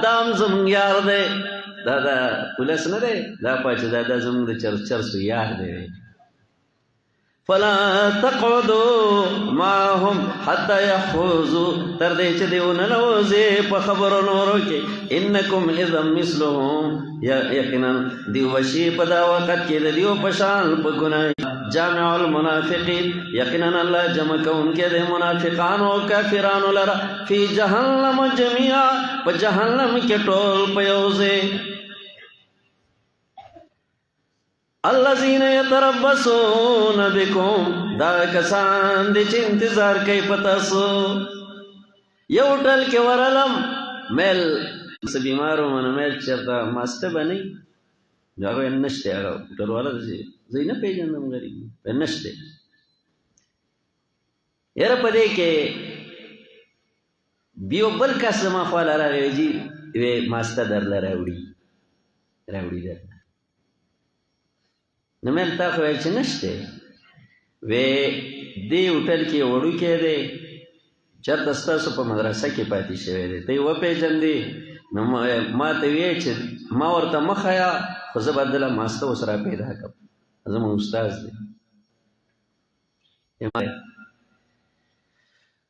دام زمونږ یار دی دا پولیس نه دی دا پاچا دا زمونږ د چرسو یار دی فلا تقعدوا معهم حتى يحوزوا تر دې چې دیو ننوځي په خبرو نورو کې انکم اذا مثلهم یقینا دیو وشي په دا وخت کې د دیو په شان په ګناه جامع المنافقین یقینا الله جمع کوونکی د منافقانو او کافرانو لره فی جهنم جميعا په جهنم کې ټول په یو ځای الذين يتربصون بكم دا کسان دي چې انتظار کوي پتاسو یو ټل کې ورلم مل څه بیمارو من مل چرته ماسته بني دا نشته هغه ټول ولا زینه پیژندم غریب نشته یره پدې کې بیو بل کس ما خو لاره ویجی وی ماسته در راوړي در نمیر تا خواه چه نشته وی دی اوٹل کی وڑو که دی چر دستاسو پا مدرسه کی پاتی شوه دی تی و پیجن دی ما تاویه چه ما ورطا مخیا خوزه بدلا ماستا وسرا پیدا کب ازم استاز دی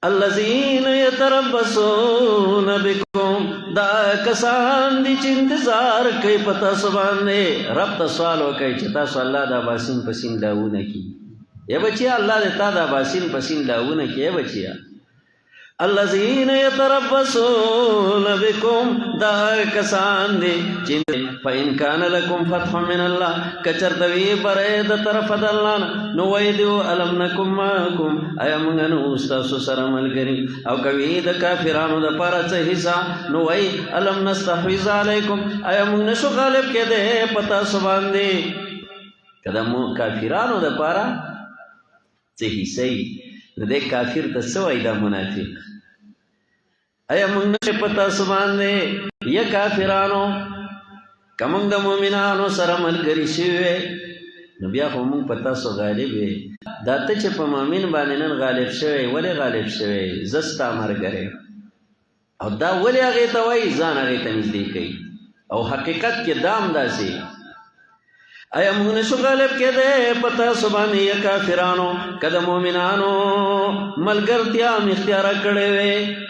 الذین یتربصون بکم دا کسان دی چه انتظار کئی پتا سبانده رب تا سوالو کئی چه تاسو اللہ دا باسین پسین لاؤ نکی یہ بچیا اللہ دیتا دا باسین پسین لاؤ نکی یہ بچیا الذین یتربصون بکم دا کسان دی چه فَإِنْ كَانَ لَكُمْ فَتْحٌ مِّنَ اللَّهِ کچرتوی برید طرف دلان نویدو علم نکم ماکم ایا منگنو استاسو سرمل گری او کوی دا کافرانو دا پارا چه حصہ نوی علم نستحویز علیکم ایا منگنشو غالب کے دے پتا سبان دے کدا کافرانو دا پارا چه حصہ دے کافر تا سوائی دا منافق ایا منگنشو پتا سبان دے یا کافرانو کمنگ دا مومنانو سره ملګری شوی نو بیا خو مونږ په تاسو غالب وي دا ته چې په مومن باندې نن غالب شوی ولې غالب شوی زستا مرګره او دا ولې هغه ته وایي ځان هغه ته نږدې کوي او حقیقت کې دام داسي ایا مونږ نشو غالب کېده پتا سبحانه یا کافرانو کده مومنانو ملګرتیا اختیار کړې وي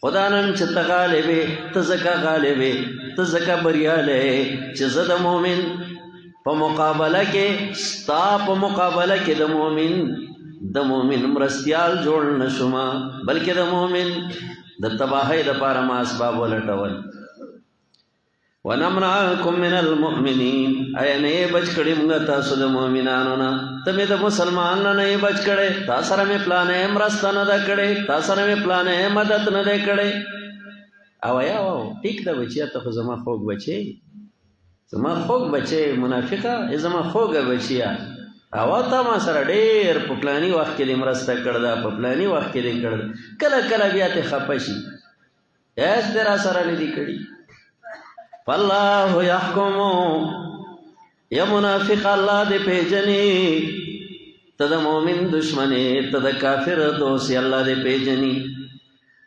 خدا نن چې ته غالبې ته ځکه غالبې ته ځکه بریالی چې زه د مؤمن په مقابله کې ستا په مقابله کې د مؤمن مرستیال جوړ نه شومه بلکې د مؤمن د تباهۍ دپاره ما اسباب ولټول ونمنعکم من المؤمنین ایا نه یې بچ کړي موږ تاسو د مؤمنانو نه ته مې د مسلمان نه یې بچ کړی تا سره مې پلانې مرسته نه ده کړې تا سره مې پلانې مدد نه ده کړې او یا ټیک ده بچیا ته خو زما خوږ بچی زما خوږ بچی منافقه زما خوږه بچیا او تا ما سره ډېر په پلاني وخت کې دې مرسته کړې ده په پلاني وخت کې دې کړې ده کله کله بیا ته خفه شي هېڅ دې را سره نه دي کړي فالله يحكم یا منافق اللہ دے پیجنی تد مومن دشمنی تد کافر دوسی اللہ دے پیجنی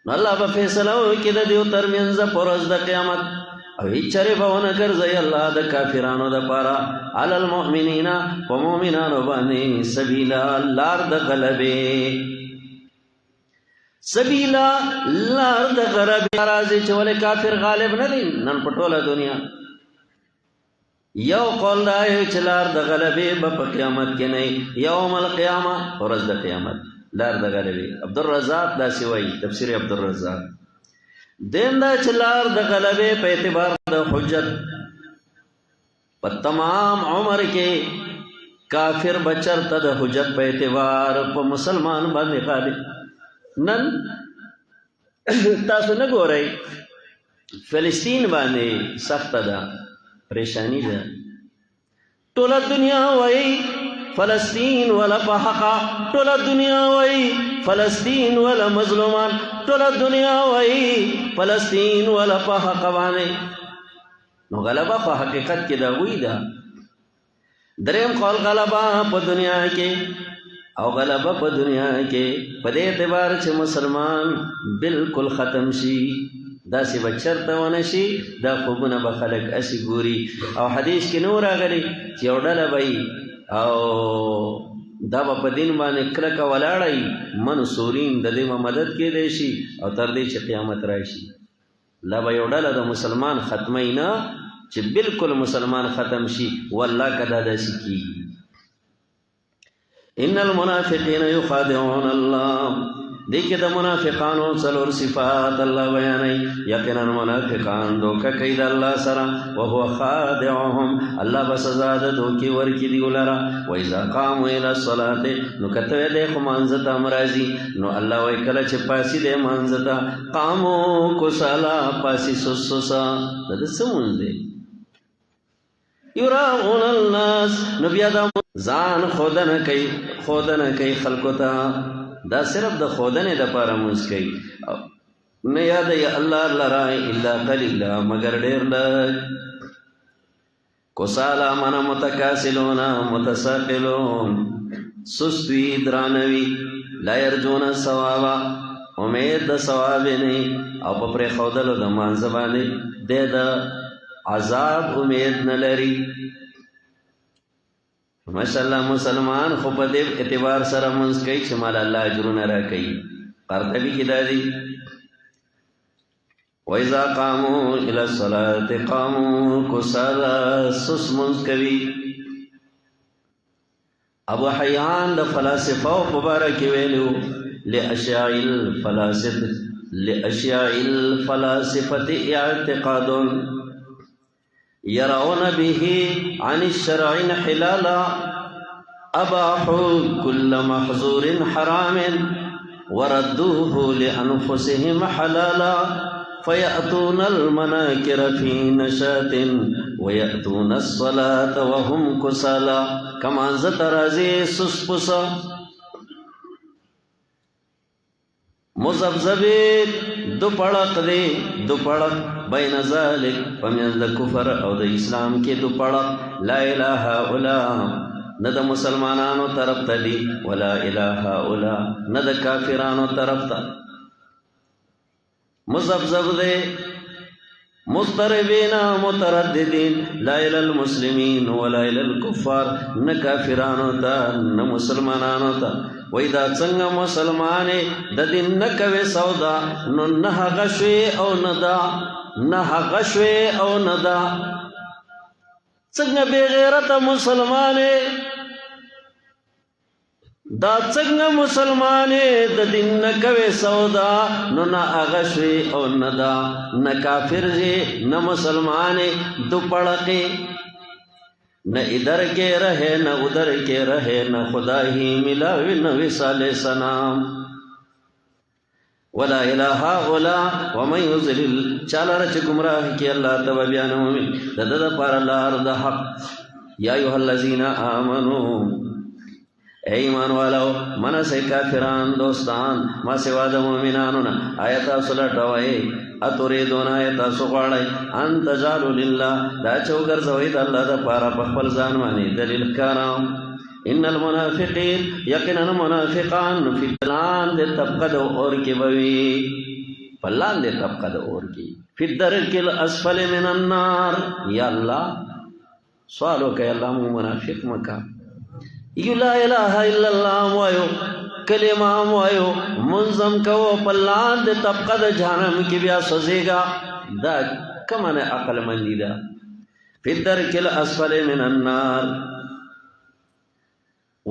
نو اللہ با فیصلو کی دا دیو ترمینز پرز دا قیامت او ایچاری باونا کرزی اللہ دا کافرانو دا پارا علی المؤمنین و مومنانو بانی سبیلا لار دا غلبے سبیلا لار دا غربی رازی چولے کافر غالب ندین نن پٹولا دنیا یو قول دائیو چلار دا غلبی با قیامت کی نئی یوم القیامة ورز دا قیامت لار دا غلبی عبدالرزاق دا سوائی تفسیر عبدالرزاق دین دا چلار دا غلبی پہ اعتبار دا حجت پا تمام عمر کے کافر بچر تا دا حجت پہ اعتبار پا مسلمان باندې غالب نن تاسو نگو رئی فلسطین باندې سخت دا پریشانی ده ټوله دنیا وای فلسطین ولا بحقا ټوله دنیا وای فلسطین ولا مظلومان ټوله دنیا وای فلسطین ولا بحقا باندې نو غلبه په حقیقت کې دا وی دا دریم قول غلبه په دنیا کې او غلبه په دنیا کې په دې اعتبار چې مسلمان بالکل ختم شي داسې به چېرته ونه شي دا خوبونه به خلک هسې ګوري او حدیث کې نور راغلی چې یو ډله به او دا به په دین باندې کلکه ولاړه وي منصورین د دې به مدد کېدی شي او تر دې چې قیامت راشي لا به یو ډله د مسلمان ختمی نه چې بالکل مسلمان ختم شي والله که دا داسې کېږي ان المنافقین یخادعون الله دې کې د منافقانو څلور صفات الله بیانوي یقینا منافقان دوکه کوي د الله سره وهو خادعهم الله به سزا د دوکې ورکړي دي ولره واذا قاموا الى الصلاه نو کته دې خو مانځه ته راځي نو الله وایي کله چې پاسي دې مانځه ته قامو کسالا پاسي سوسوسا د څه مونږ دی یراؤون الناس نو بیا دا ځان خودنه کوي خلکو ته دا صرف د خودنې دپاره مونځ کوي نه یادوي الله لره الا قلیلا مگر ډېر لږ کسالا من متکاسلون متساقلون سستی درانوي لا یرجون ثوابا امید د ثواب نه او په پرېښودلو د مانځه باندې دی د عذاب امید نه لري ماشاءالله مسلمان خو په دې اعتبار سره مونځ کوي چې مال الله اجرونه راکوي قرطبي کې دا دي وَإِذَا قَامُوا إِلَى الصَّلَاةِ قَامُوا كُسَالَى سُس مونځ کوي ابو حیان د فلاسفه په باره کې ویلو لأشیاء الفلاسفة اعتقاد يرون به عن الشرع انحلالا أباحوا كل محظور حرام وردوه لأنفسهم حلالا فيأتون المناكر في نشاط ويأتون الصلاة وهم كسالا كما زترازي سسپسا مزبزبی دو پڑک دے دو پڑک بین ذالک پمیند کفر او د اسلام کې دو پڑک لا الہ الا نه د مسلمانانو طرف ته دی ولا الہ الا نه د کافرانو طرف ته مزبزب دے مضطربین مترددین لا الى المسلمین ولا الى الكفار نه کافرانو ته نه مسلمانانو ته وای دا څنګه مسلمانې د دین نه کوي سودا نو نه هغه شوي او نه دا څنګه بې غیرته مسلمانې دا څنګه مسلمانې د دین نه کوي سودا نو نه هغه شوي او نه دا نه کافر جي نه مسلمانې دو پړقې نہ ادھر کے رہے نہ ادھر کے رہے نہ خدا ہی ملاوی نہ وصال سلام ولا الہ الا ومن یضلل چالا رچ گمراہ کی اللہ تبا بیان مومن دد پر لار د حق یا ایھا الذین آمنو اے ایمان والو من سے کافران دوستان ما سوا د مومنانو آیت سلټوي اتریدون آیت سغړی انت جالو لله دا چوګر زوید الله د پاره په خپل ځان باندې دلیل کارم ان المنافقین یقینا منافقان فی الان د طبقه اور کې بوي پلان د طبقه اور کې فی الدرک الاسفل من النار یا الله سوالو کوي الله مو منافق مکا یو لا الہ الا الله وایو کلمہ وایو منظم کو پلان د طبقه د جهنم کې بیا سوزيگا دا کمنه عقل مندی دا فی الدرک الاسفل من النار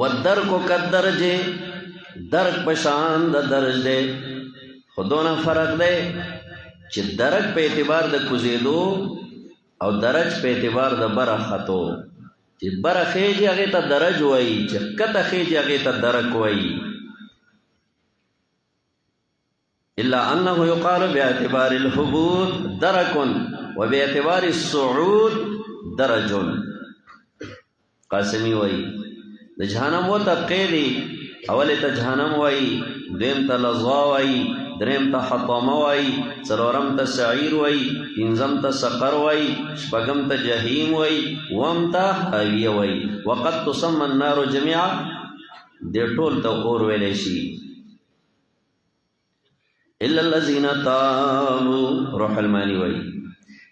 والدرک کالدرج درک پشان د درج دے خودونه فرق دے چې درک په اعتبار د کوزیدو او درج په اعتبار د برخطو چې برخېږي هغه ته درج وایي چې کته خېږي هغه ته درک وایي الا انه يقال باعتبار الهبوط درك وباعتبار الصعود درج قاسمی وایي د جهنم و طبقې دي اول ته جهنم وایي دویم ته لظا وایي دریم ته حطامه وایي څلورم ته سعیر وایي پنځم ته سقر وایي شپږم ته جهیم وایي اووم ته حاویه وایي وقد تسمى النار جميعا دې ټول ته اور ویلی شي الا الذين تابوا. روح المانی وای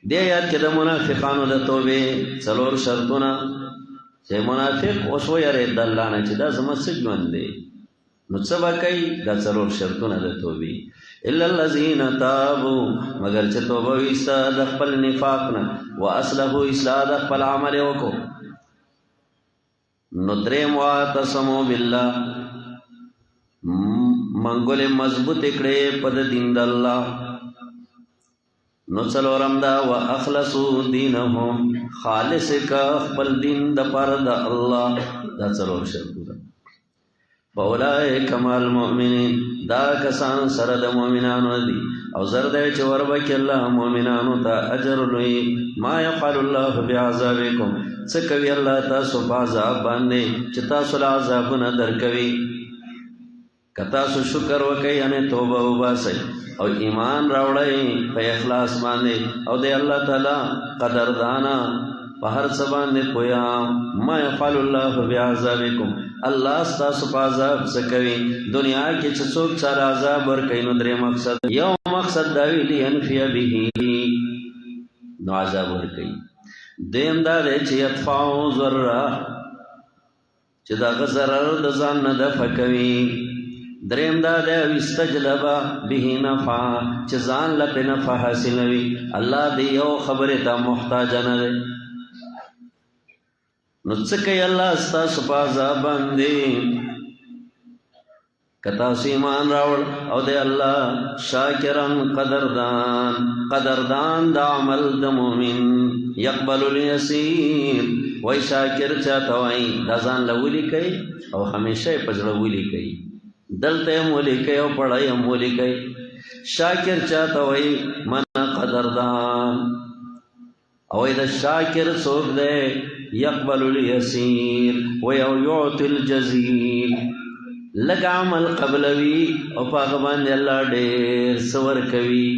دی آیات کې د منافقانو د توبې څلور شرطونه چې منافق اوس ویری د الله نه چې دا زما څه ژوند دی نو څه به کوي دا څلور شرطونه د توبې الا الذين تابوا مگر چې توبه ویسته د خپل نفاق نه واصلحوا اصلاح د خپل عمل وکړو نو دریم واعتصموا بالله منګول مضبوط کړي په دین د الله نو څلورم دا واخلصوا دینهم خالص کا خپل دین د پر د الله دا څلور شرطونه فاولئک مع المؤمنین دا کسان سره د مؤمنانو دي او زرد چې وربک الله مؤمنانو ته اجر لوی ما يفعل الله بعذابکم څه کوي الله تاسو په عذاب باندې چې تاسو له عذابونه درکوي کتا سو شکر وکي یعنی توبه وباسي او ایمان راوړی په اخلاص باندې او د الله تعالی قدردانا په هر څه باندې پویا ما يفعل الله بعذابکم الله ستاسو په عذاب څه کوي دنیا کې چې څوک سره عذاب ورکوي نو درې مقصد یو مقصد دا وی لینفی به نو عذاب ورکوي دیم دا دی چې یدفعو ضرر چې دا ضرر د ځان نه دفع کوي دریم دا دی استجلبا به نفع چې ځان له نفع حاصلوي الله دی یو خبره ته محتاج نه دی نو څه کوي الله ستاسو په عذاب باندې کتا سو ایمان راوړ او دی الله شاکران قدردان د عمل د مؤمن يقبل اليسير وای شاکر چاته وای دا ځان له ولي کوي او همیشه په زړه ولي کوي دلته مولی کوي او پړای مولی کوي شاکر چاته وای من قدردان او دا شاکر څوک دی يقبل اليسير ويعطي الجزيل لگ عمل قبلوي او پاک باندې الله ډېر سور کوي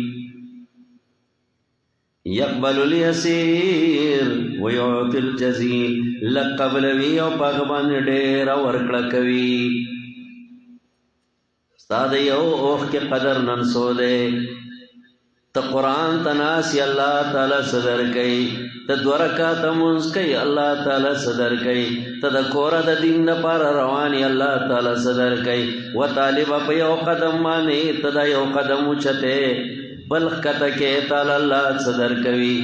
يقبل اليسير ويعطي الجزيل لگ قبلوي او پاک باندې ډېر ورکړه کوي استاد یو اوخ کې قدر نن سو دے ته قرآن تناسی اللہ تعالی صدر کئی ته دو رکعات منز کئی اللہ تعالی صدر کئی ته د کور د دین لپاره رواني اللہ تعالی صدر کئی و طالب په یو قدم باندې ته دا یو قدم اوچته بلخ کته کې تعالی الله صدر کوي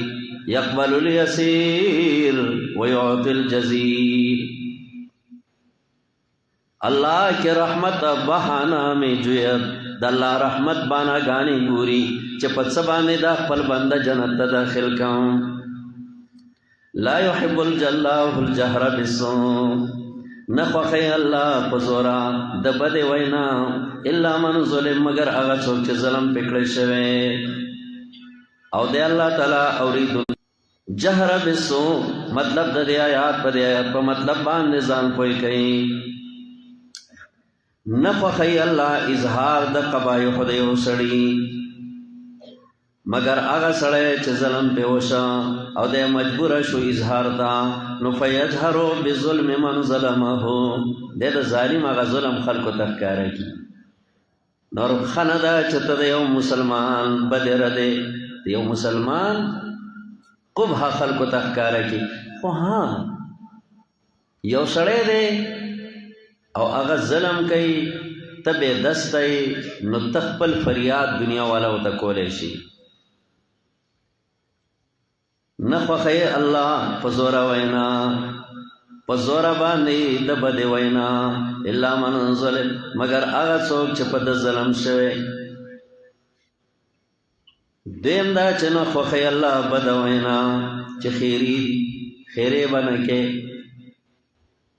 يقبل اليسير ويعطي الجزيل اللہ کے رحمت بہانا میں جوید دا اللہ رحمت بانا گانی گوری چپت سبانے دا خپل بندہ جنت داخل کام لا يحب الجلہ الجہر بالسوء نخوخی اللہ پزورا دبد وینا الا من ظلم مگر اغا چوک چه ظلم پکڑ شوے او دے اللہ تعالی اورید جہر بالسوء مطلب دا دے آیات پا دے آیات پا مطلب بان نظام کوئی کئی نفخی اللہ اظہار د قبایح د یو سړی مگر هغه سړی چې ظلم په وشا او د مجبور شو اظهار تا نو فیجهرو بظلم من ظلمه د ظالم هغه ظلم خلکو ته ښکاره کی نور خندا چې ته یو مسلمان بدر دی یو مسلمان قبح خلکو ته ښکاره کی خو ها یو سړی دی او هغه ظلم کوي تبه دستای نو تخپل فریاد دنیا والا وته کولې شي نخوخی الله فزورا وینا فزورا باندې د بد وینا الا من ظلم مگر هغه څوک چې په ظلم شوی دیم دا چې نخوخی الله بد وینا چې خیری بنکه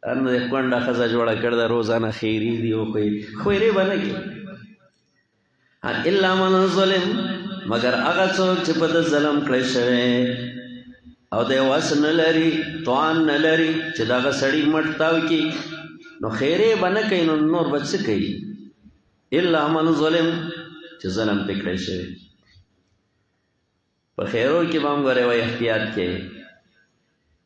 ان د کونډه خزه جوړه کړه روزانه خیری دی او خیری بنکه الا من ظلم مگر هغه څوک چې په ظلم کړی شوی او د واس نه لري توان نه لري چې دا سړی مټتاو کی نو خیره بنکه نو نور بچ کوي الا من ظلم چې ظلم پکړی شوی په خیرو کې بام غره وای احتیاط کې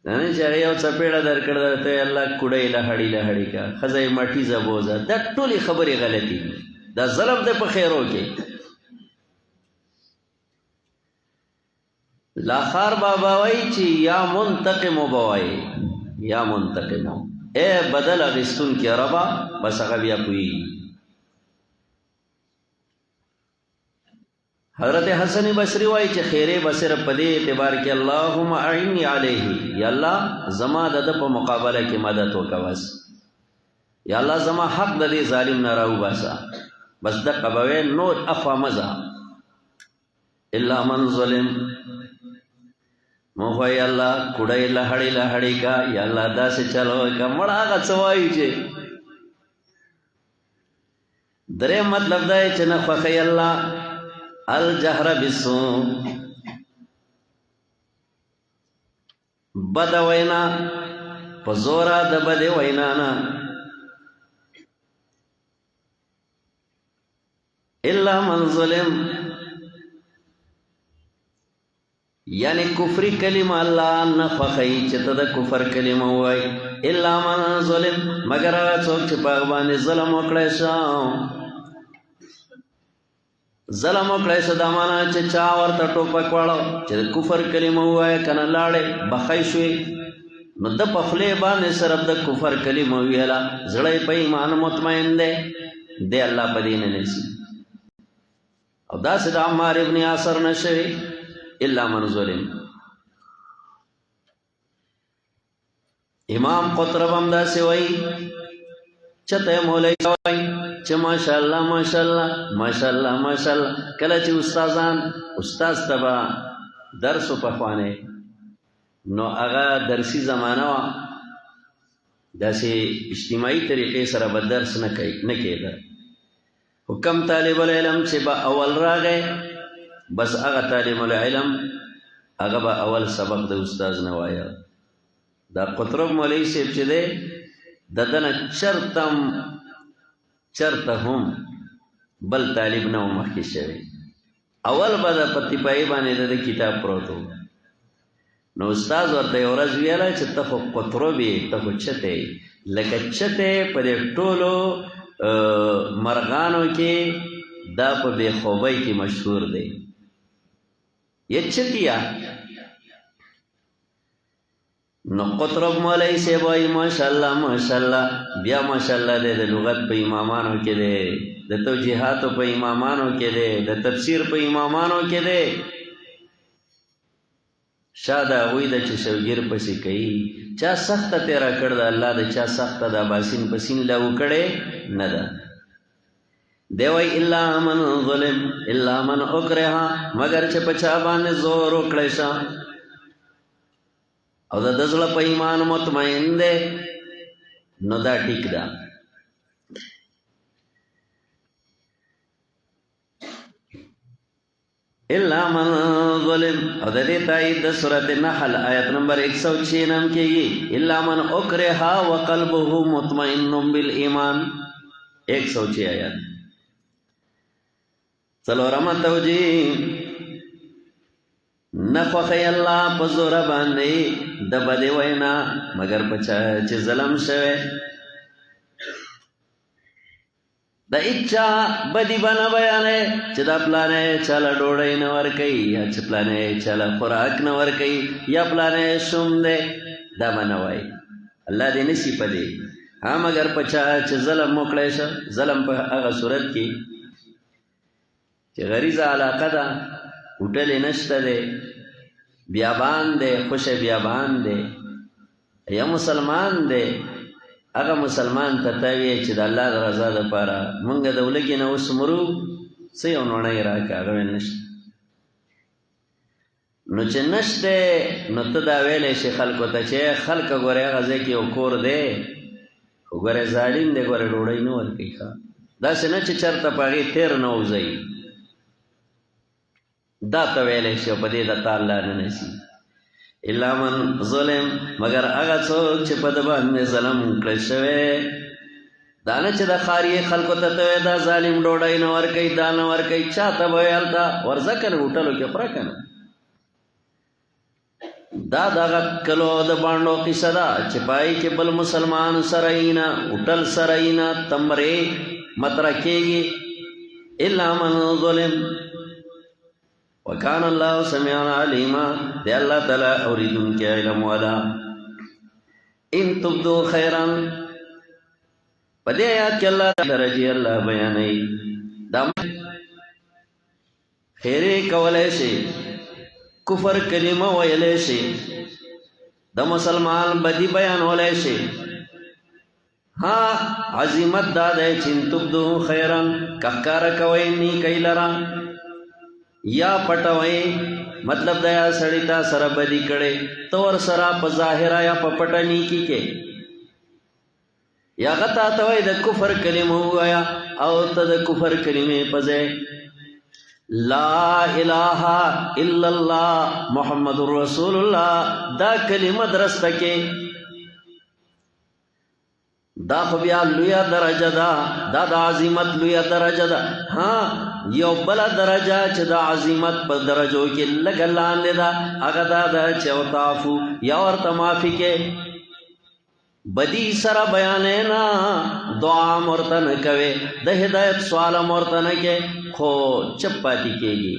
نه چې یو چپېړه درکړه ته الله کوډې لهړی کا خزای مټی زبوزه د ټولي خبرې غلطي دا ظلم ده په خیرو کې لاخار بابا وای چې یا منتقم وبوي یا منتقم اے بدل اغستون کی ربا بس هغه بیا کوي. حضرت حسن بصری وای چې خیره بصر پدې اعتبار کې اللهم اعني علیه، یا الله زما د په مقابله کې مدد وکوس، یا الله زما حق د دې ظالم نه راو باسا، بس د قبوی نور افا مزا الا من ظلم مو یا الله کډای لهړی کا، یا الله داسې چلو کا مړه هغه څوای چې درې مطلب دا چې نه خوخی الله الجهر بالسوء بد وینا پزورا د بد وینا نه الا من ظلم، یعنی کفری کلمه الله نه خوخی چې ته د کفر کلمه وای، الا من ظلم مگر هغه څوک چې په باندې ظلم وکړي شو. ظلم وکړی څه دا معنا چې چا ورته ټوپک واړو چې کفر کلمه ووایه کنه لاړې بخی شوې نو د په خولې باندې صرف د کفر کلمه ویله زړه یې په ایمان مطمئن دی دی الله په دې نه نیسي. او داسې د عمار ابن یاسر نه شوي الا من ظلم. امام قطرب هم داسې وایي چته مولای وای چې ماشاءالله ماشاءالله ماشاءالله ماشاءالله کله چې استاد تبا درس په خوانه نو هغه درسي زمانہ وا داسې اجتماعي طریقې سره به درس نه کېده. حکم طالب العلم چې با اول راغی بس هغه طالب العلم هغه به اول سبق د استاد نه وایه. دا قطرب مولوی صاحب چې دی ددنه چرته هم بل طالب نه مخکې شوی، اول به د پتی پای باندې د کتاب پروتو نو استاد ورته یو ورځ ویله چې ته خو قطرب یې، ته خو چته لکه چته په دې ټولو مرغانو کې دا په بې خوبۍ کې مشهور دی. یې چتیا نو قطرب مولای سی وای ماشاءالله ماشاءالله بیا ماشاءالله دې د لغت په امامانو کې دی، د توجیهات په امامانو کې دی، د تفسیر په امامانو کې دی. شاده وې د چې شوګیر پسې کوي چا سخت تیرا کړ د الله د چا سخت د باسین پسین لا وکړي نه ده. دی وای الا من ظلم الا من اکره مگر چې پچا باندې زور وکړي شه او د دزړه په ایمان مطمئن دی نو دا ټیک ده. الا من ظلم او د دې تایید د سورۃ النحل آیت نمبر 106 نام کېږي الا من اکره وقلبه مطمئن بالایمان 106 آیت. څلورمه توجیه نخوخی اللہ پزور باندی د بدی وینا مگر پچا چې ظلم شوه د اچا بدی بنا بیانه چې دا پلانه چاله ډوړی نه ور کوي یا چې پلانه چاله خوراک نه ور کوي یا پلانه شوم ده دا منوي الله دې نشي پدې ها مگر پچا چې ظلم وکړي شه ظلم په هغه صورت کې چې غریزه علاقه ده وټلې نشته دی بیابان دی خوش بیابان دی یا مسلمان دی هغه مسلمان ته تاوی چې د الله د رضا دپاره مونږ د ولږې نه اوس مرو څه یو نوڼی راکړه هغه ویل نشته نو چې نشته نو ته دا ویلی شي خلکو ته چې خلکه ګورې هغه ځای کې یو کور دی خو ګورې ظالم دی ګورې ډوډۍ نه ورکوي ښه داسې نه چې چېرته په هغې تېر نه وځئ دا ته ویلی شي او په دې د تا الله نه نیسي الا من ظلم مگر هغه څوک چې په ده باندې ظلم کړی شوی دا نه چې د ښاري خلکو ته ته دا ظالم ډوډۍ نه ورکوي دا نه ورکوي چا ته به وایې هلته ورځه که نه هوټلو کې خوره که نه دا دغه کلو د بانډو قصه ده چې پای کې بل مسلمان سره یې نه هوټل سره یې نه تمرې مطرح کېږي الا من ظلم وکان اللہ سمیعا علیما دے اللہ تعالی اوریدن کے علم والا. ان تبدو خیرا پدے آیات کے اللہ درجی اللہ بیانی دا خیرے کولے سے کفر کلمہ ویلے سے دا مسلمان بدی بیان ولے سے. ہاں عظیمت دا دے چن تبدو خیرا کخکار کوئی نیکی لرا یا پٹوئی مطلب دیا سڑیتا سر بدی کڑے تور سرا پا ظاہرہ یا پا پٹا نیکی کے یا غطا توئی دا کفر کلمہ ہوا او تا دا کفر کلمہ پزے لا الہ الا اللہ محمد رسول اللہ دا کلمہ درست کے دا خبیا لویا درجہ دا عظیمت لویا درجہ دا. ہاں یو بلا درجہ چھ دا عظیمت پا درجوں کی لگلان لے دا اگا دا چھ وطافو یا ورطا معافی کے بدی سر بیانے نا دعا مرتن کوے دا ہدایت سوالا مرتن کے خو چپاتی کے گی.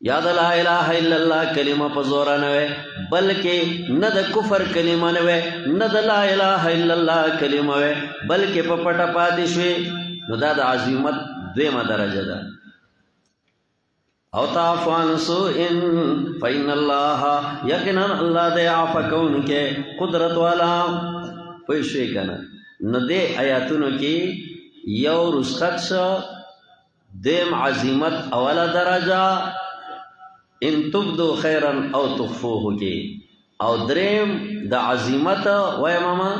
یاد لا الہ الا اللہ کلمہ پا زورا نوے بلکہ ند کفر کلمہ نوے ند لا الہ الا اللہ کلمہ وے بلکہ پا پٹا پاتی شوے نو دا دا عظیمت دویمہ درجہ دا. او تعفو عن سوءن فإن اللہ یقنا اللہ دے عفا کون کے قدرت والا پوشوے کنا. نو دے آیاتونو کی یو رسخت شو دیم عظیمت اولا درجہ ان تبدو خیرا او تخفوه کی او دریم دا عظیمت وی ماما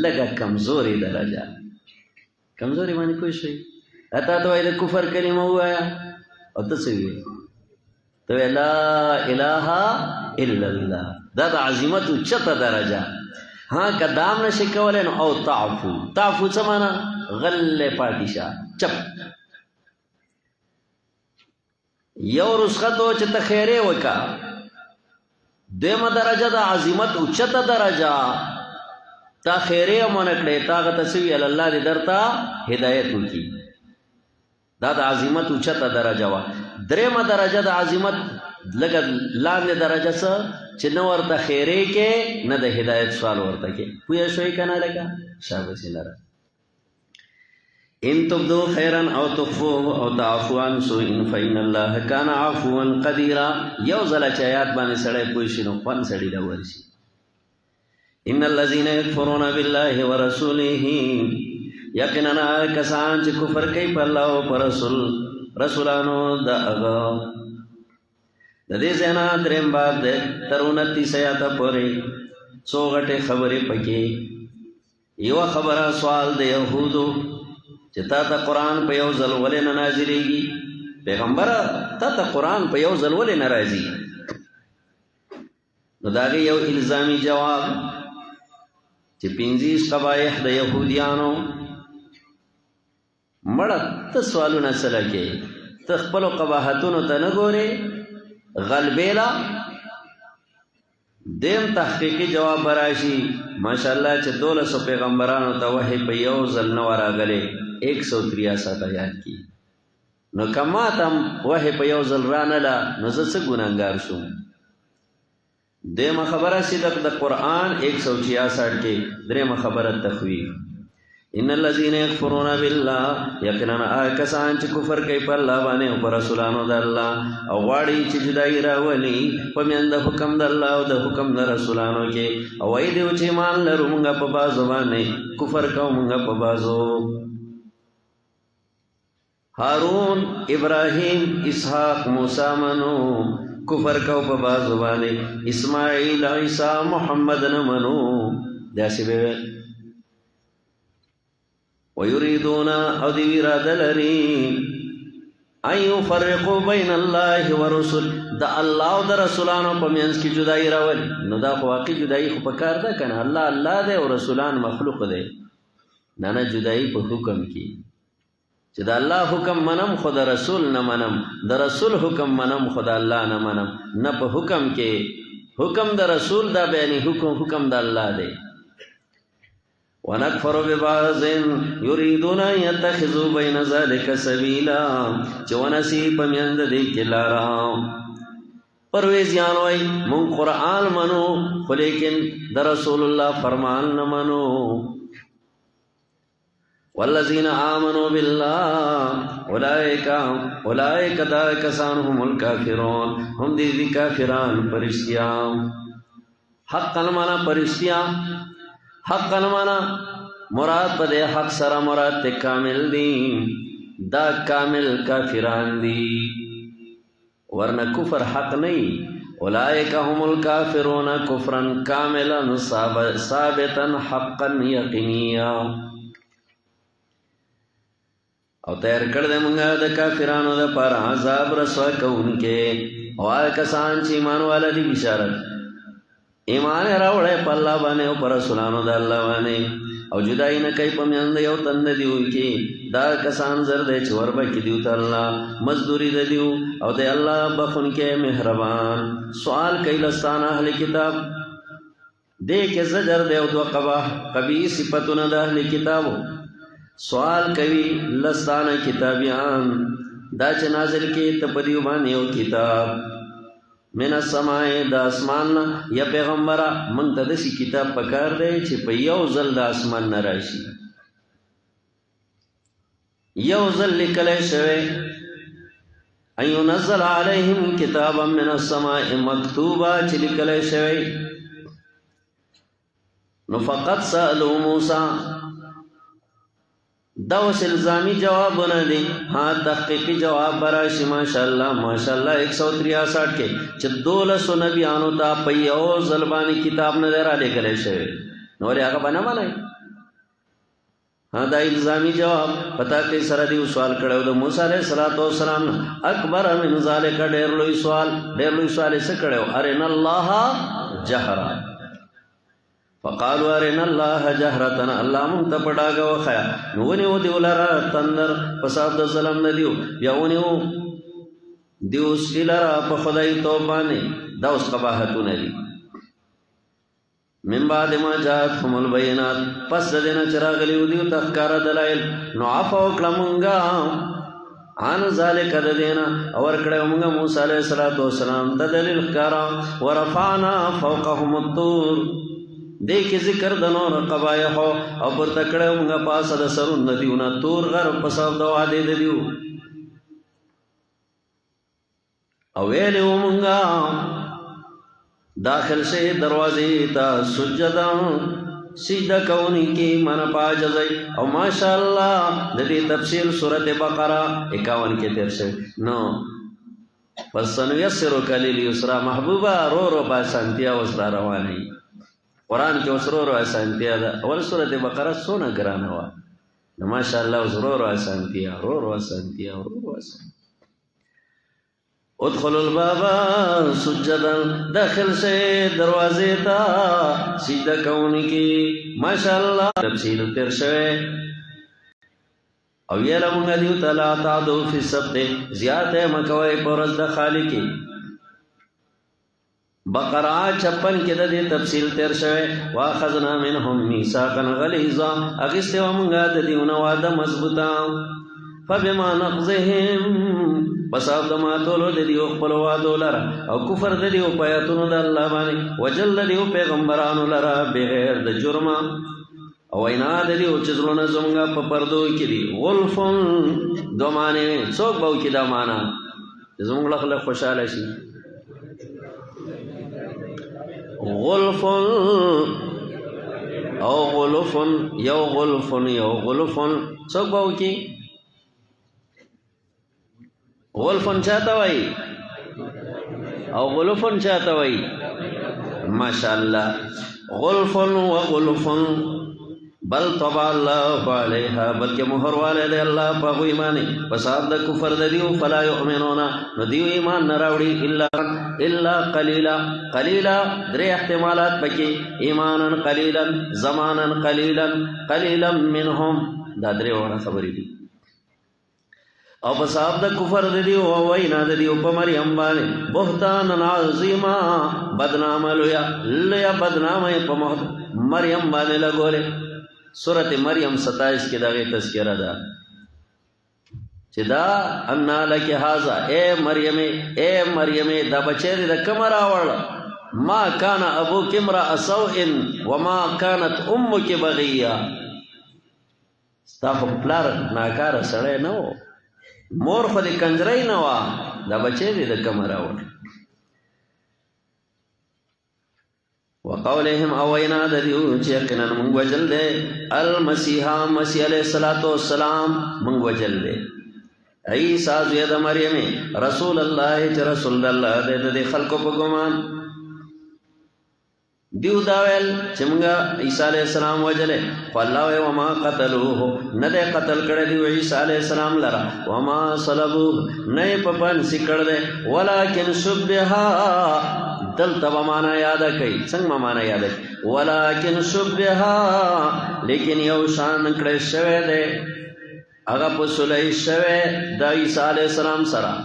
لگا کمزوری درجہ. کمزوری مانی کوئی شوئی اتا تو دا کفر کلمہ ہوا ہے او تسوی تو لا الہ الا اللہ دا دا عظیمت چتا درجہ. ہاں کدام نشکولین او تعفو تعفو سمانا غل پاکشا چپ یو رسختو چتا خیرے وکا دویم درجہ دا عظیمت اچتا درجہ تا خیرے منکڑے تا غتسوی اللہ دی درتا ہدایتو کی دا دا عظیمت اچتا درجہ وا. دریم درجہ دا عظیمت لگا لاندے درجہ سا چنو ورطا خیرے کے نا دا ہدایت سوال ورطا کے پویا شوئی کنا لگا شابسی لرا. ان تبدو خیرا او تخفوه او تعفو عن سوء فإن اللہ کان عفوا قدیرا. یو ظلع چایات بانے سڑے پوشنو پن سڑی دا ورشی. ان الذین یکفرون باللہ ورسولہ یقننا کسان چی کفر کئی پر اللہ و پر رسولانو دا اغا. دا دے زینا درم باب دے ترونتی سیاتا پوری سو غٹے خبری پکی. یو خبرہ سوال دے یہودو چتا تا قرآن پہ یو ذلولے نازلے گی پیغمبر تا قرآن پہ یو ذلولے نرازی. نو داگی یو الزامی جواب چی پینزیس قبائح دا یہودیانو مڑا تسوالو نسلکے تخپلو قباحتونو تا نگورے غلبیلا دیم تحقیقی جواب براشی ماشاءاللہ چی 200 پیغمبرانو تا وحی پہ یو ذل نورا گلے 163 آیات کی. نو کما تم وحی پا یو ذل رانلا نو زد گناہگار شو. دیم خبرہ صدق دا قرآن 166 کے دریم خبرہ تخویف. ان الذین یکفرون باللہ یقناً آکسان چی کفر کئی پر اللہ بانے پر رسولانو دا اللہ او غاڑی چی جدائی راولی پمین دا حکم دا اللہ و دا حکم دا رسولانو کے او ایدیو چی مان لرو منگا پا بازو بانے کفر کاؤ منگا پا بازو. ہارون ابراہیم اسحاق موسیٰ منو کفر کاؤ پا بازو بانے اسماعیل عیسیٰ محمد نمنو جیسے بے وَيُرِيدُونَ أَوْدِوِ رَادَلَرِي أَن يُفَرِّقُوا بَيْنَ اللَّهِ وَرُسُلِ دا اللہ و دا رسولانو پا مینس کی جدائی راولی. نو دا خواقی جدائی خو پکار دا کنا اللہ اللہ دے و رسولان مخلوق دے نانا جدائی پا حکم کی چی دا اللہ حکم منم خود رسول نمنم دا رسول حکم منم خود اللہ نمنم نا پا حکم کے حکم دا رسول دا بینی حکم دا اللہ دے. ونکفر ببعض یریدون ان یتخذوا بین ذلک سبیلا چې ونسی پمیند دې کې لارا پرویزیان وای مون قرآن منو خو لیکن در رسول الله فرمان نه منو والذین آمنوا بالله اولئک دا کسان هم الکافرون هم دې کافران پرشتیا حقا مانا پرشتیا حقا مانا مراد پدے حق سرا مراد تے کامل دی دا کامل کافران دی ورنہ کفر حق نہیں اولئک هم الکافرون کفرا کاملا ثابتا حقا یقینیا او تیار کردے منگا دا کافرانو دا پر عذاب رسوا کون کے او آئے کسان چی ایمان والا دی بشارت ایمان راوڑے پا اللہ بانے او پر رسولانو دا اللہ بانے او جدائی نکای پا میند یو تند دیو کی دا کسان زردے چور باکی دیو تا اللہ مزدوری دا دیو او دے اللہ بخون کے مہربان سوال کئی لستان اہل کتاب دے کے زجر دے او دو قبی صفتنا دا اہل کتابو سوال کئی لستان کتابیان دا چه نازل کی تپدیو بانی او کتاب من السماء دا اسمان یا پیغمبرہ منگ دسی کتاب پکار دے چھ پا یو ظل دا اسمان نراشی یو ظل لکلے شوے ایو نزل علیہم کتابا من السماء مکتوبا چھ لکلے شوے نفقت سألو موسیٰ دوس الزامی جواب نہ دی ہاں تحقیقی جواب براشی ماشاءاللہ 163 کے چھ 200 نبیانو تا پیو ظلبانی کتاب ندرہ لے کلے شوے نوری آقا بنا مانائی ہاں دا الزامی جواب پتا کئی سردیو سوال کڑے دا موسیٰ علیہ السلام اکبر من ذالک دیر لوی سوال اسے کڑے ارن اللہ جہرہ فقالوا ارنا الله جهرتنا الله منتپڑاگا وخیا نونیو دیو لرا تندر پساب دا ظلم ندیو بیاونیو دیو سکی لرا پا خدای توبانی دا اس قباحتو ندی من بعد ما جاءتهم البینات پس دینا چراغلیو دیو تخکار دلائل نعفو کلمنگا عن ذالک دینا اور کڑے منگا موسیٰ علیہ السلام دلیل خکارا ورفعنا فوقهم الطور دیکھ ذکر دنور قبایحو او پر تکڑے منگا پاسا دا سرون ندیونا تور غر پساب دا وعدے دیو اویلے منگا داخل سے دروازے تا سجدہ سجدہ کونی کی من پاجزائی او ماشاءاللہ دی تفصیل سورت بقرہ 51 کے تیر سے نو فَسَنُيَسِّرُ كَلِلِ يُسْرَى محبوبہ رو رو باسانتیا وزرا روانی قرآن کے اس رو رو آسانتیا دا اول سورت بقرہ سونا گرانا ہوا ماشاءاللہ اس رو رو آسانتیا ادخلوا البابا سجدا داخل سے دروازے تا سجدہ کونی کی ماشاءاللہ تفصیل تیر شوے او یہ لمنگا دیو تلا تعدو فی السبت زیادہ مکوئے پرز دا خالقی بقرہ 56 کے دے تفصیل تیر شوے واخذنا منہم میثاقا غلیظا اگستے ومنگا دیونا وعدہ مضبوطا فبما نقضهم بس آپ دما تولو دیو خپلو وعدو لرا او کفر دیو پیاتونو دا اللہ بانی وجل دیو پیغمبرانو لرا بغیر دا جرما او اینا دیو چزلونا زمگا پا پردو کی دی غلفن دو مانے سوک باو کی دا مانا زمگ لخلق خوشحال شی غلفن او غلفن یو غلفن سوک باو کی غلفن چاہتا وائی او غلفن چاہتا وائی ماشاءاللہ غلفن و غلفن بل طبع اللہ علیہا بلکہ مہر والے دے اللہ پا ایمانی پساد دا کفر دا دیو فلا یؤمنونا نو دیو ایمان نراوڑی الا قلیلا درے احتمالات پکی ایمانا قلیلا زمانا قلیلا منہم دا درے وڑا خبری دی او پساب دا کفر دیو او وینا دیو پا مریم بانے بہتانا عظیما بدنام لیا بدنام پا مریم بانے لگولے سورت مریم 27 کې دغه تذکرہ ده چې دا ان لک هاذا اے مریم دا بچی دې د کوم راوړ ما کان ابوک امرأ سوء وما كانت امك بغیا ستا خو پلار ناکاره سړی نه و مور خو دې کنجرۍ نه وه دا بچی دې د کوم راوړ وقولهم او وینا د دیو چې یقینا موږ وجل دی المسیح مسیح علیه السلام موږ وجل دی عیسی زوی د مریم رسول الله چې رسول الله د خلکو په ګمان دیو دا ویل چې موږ عیسی علیه السلام وجلې خو الله وی وما قتلوه نه دی قتل کړی دی عیسی علیه السلام لره وما صلبوه نه یې په پانسي کړی دی ولکن شبه دلته به معنا یاده کوي څنګه معنا یاده کوي ولکن شبه لیکن یو شان کړی شوی دی هغه په سلی شوی د عیسی علیه السلام سره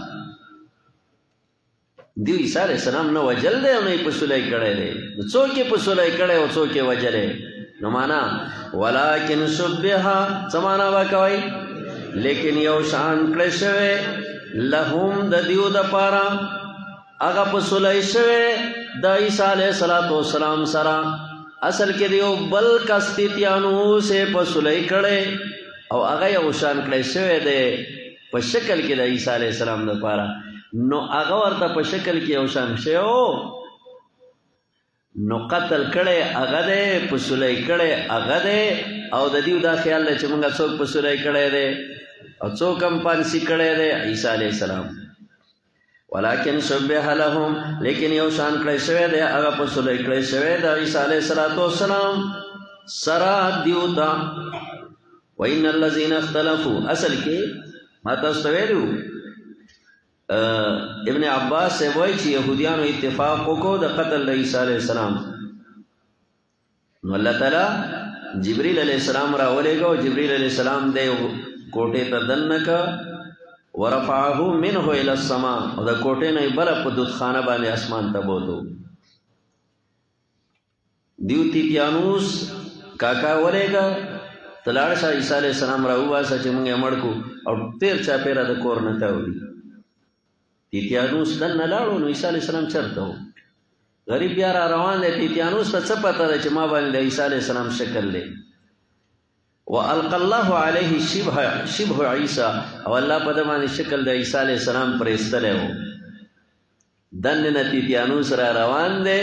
دیو عیسی علیه السلام نه وجل دی او نه یې په سلی کړی دی څوک یې په سلی کړی او څوک یې وجلی نو معنا ولکن شبه څه معنا به کوئ لیکن یو شان کړی شوی لهم د دیو دپاره هغه په سلی شوی د عیسی علیه السلام سره اصل کې دیو بل کس تیتیانوس یې په سلی کړی او هغه یو شان کړی شوی دی په شکل کې د عیسی علیه السلام دپاره نو هغه ورته په شکل کې یو شان شوی نو قتل کړی هغه دی په سلی کړی هغه دی او د دیو دا خیال دی چې موږ څوک په سلی کړی دی او څوک هم پانسي کړی دی عیسی علیه السلام ولکن شبه لهم لیکن یو شان کړی شوی دی هغه په سلی کړی شوی د عیسی علیه السلام سره دیو ته وَإِنَّ الَّذِينَ اخْتَلَفُوا اصل کې ما تاسو ته ویلو ابن عباس سے وایي چې یهودیانو اتفاق وکړو د قتل د عیسی علیه السلام نو الله تعالی جبرئیل علیه السلام راولېږه او جبرئیل علیه السلام د کوټې ته دننه که ورفعه منه الى السماء او د کوټې نه بل په دودخانه باندې اسمان ته بوتو دیو تیتیانوس کاکا ولېږه تلاړ شه عیسی علیه السلام راوباسه چې موږ یې مړ کړو او تیر چاپېره د کور نه تاوړي تیتیانوس دننه لاړو نو عیسی علیه السلام چېرته و غریب بیا را روان دی تیتیانوس ته څه پته ده چې ما باندې د عیسی علیه السلام شکل دی والقى الله عليه شبه عیسی او الله په د باندې شکل د عیسی علیه السلام پرېستلی و دننه تیتیانوس را روان دی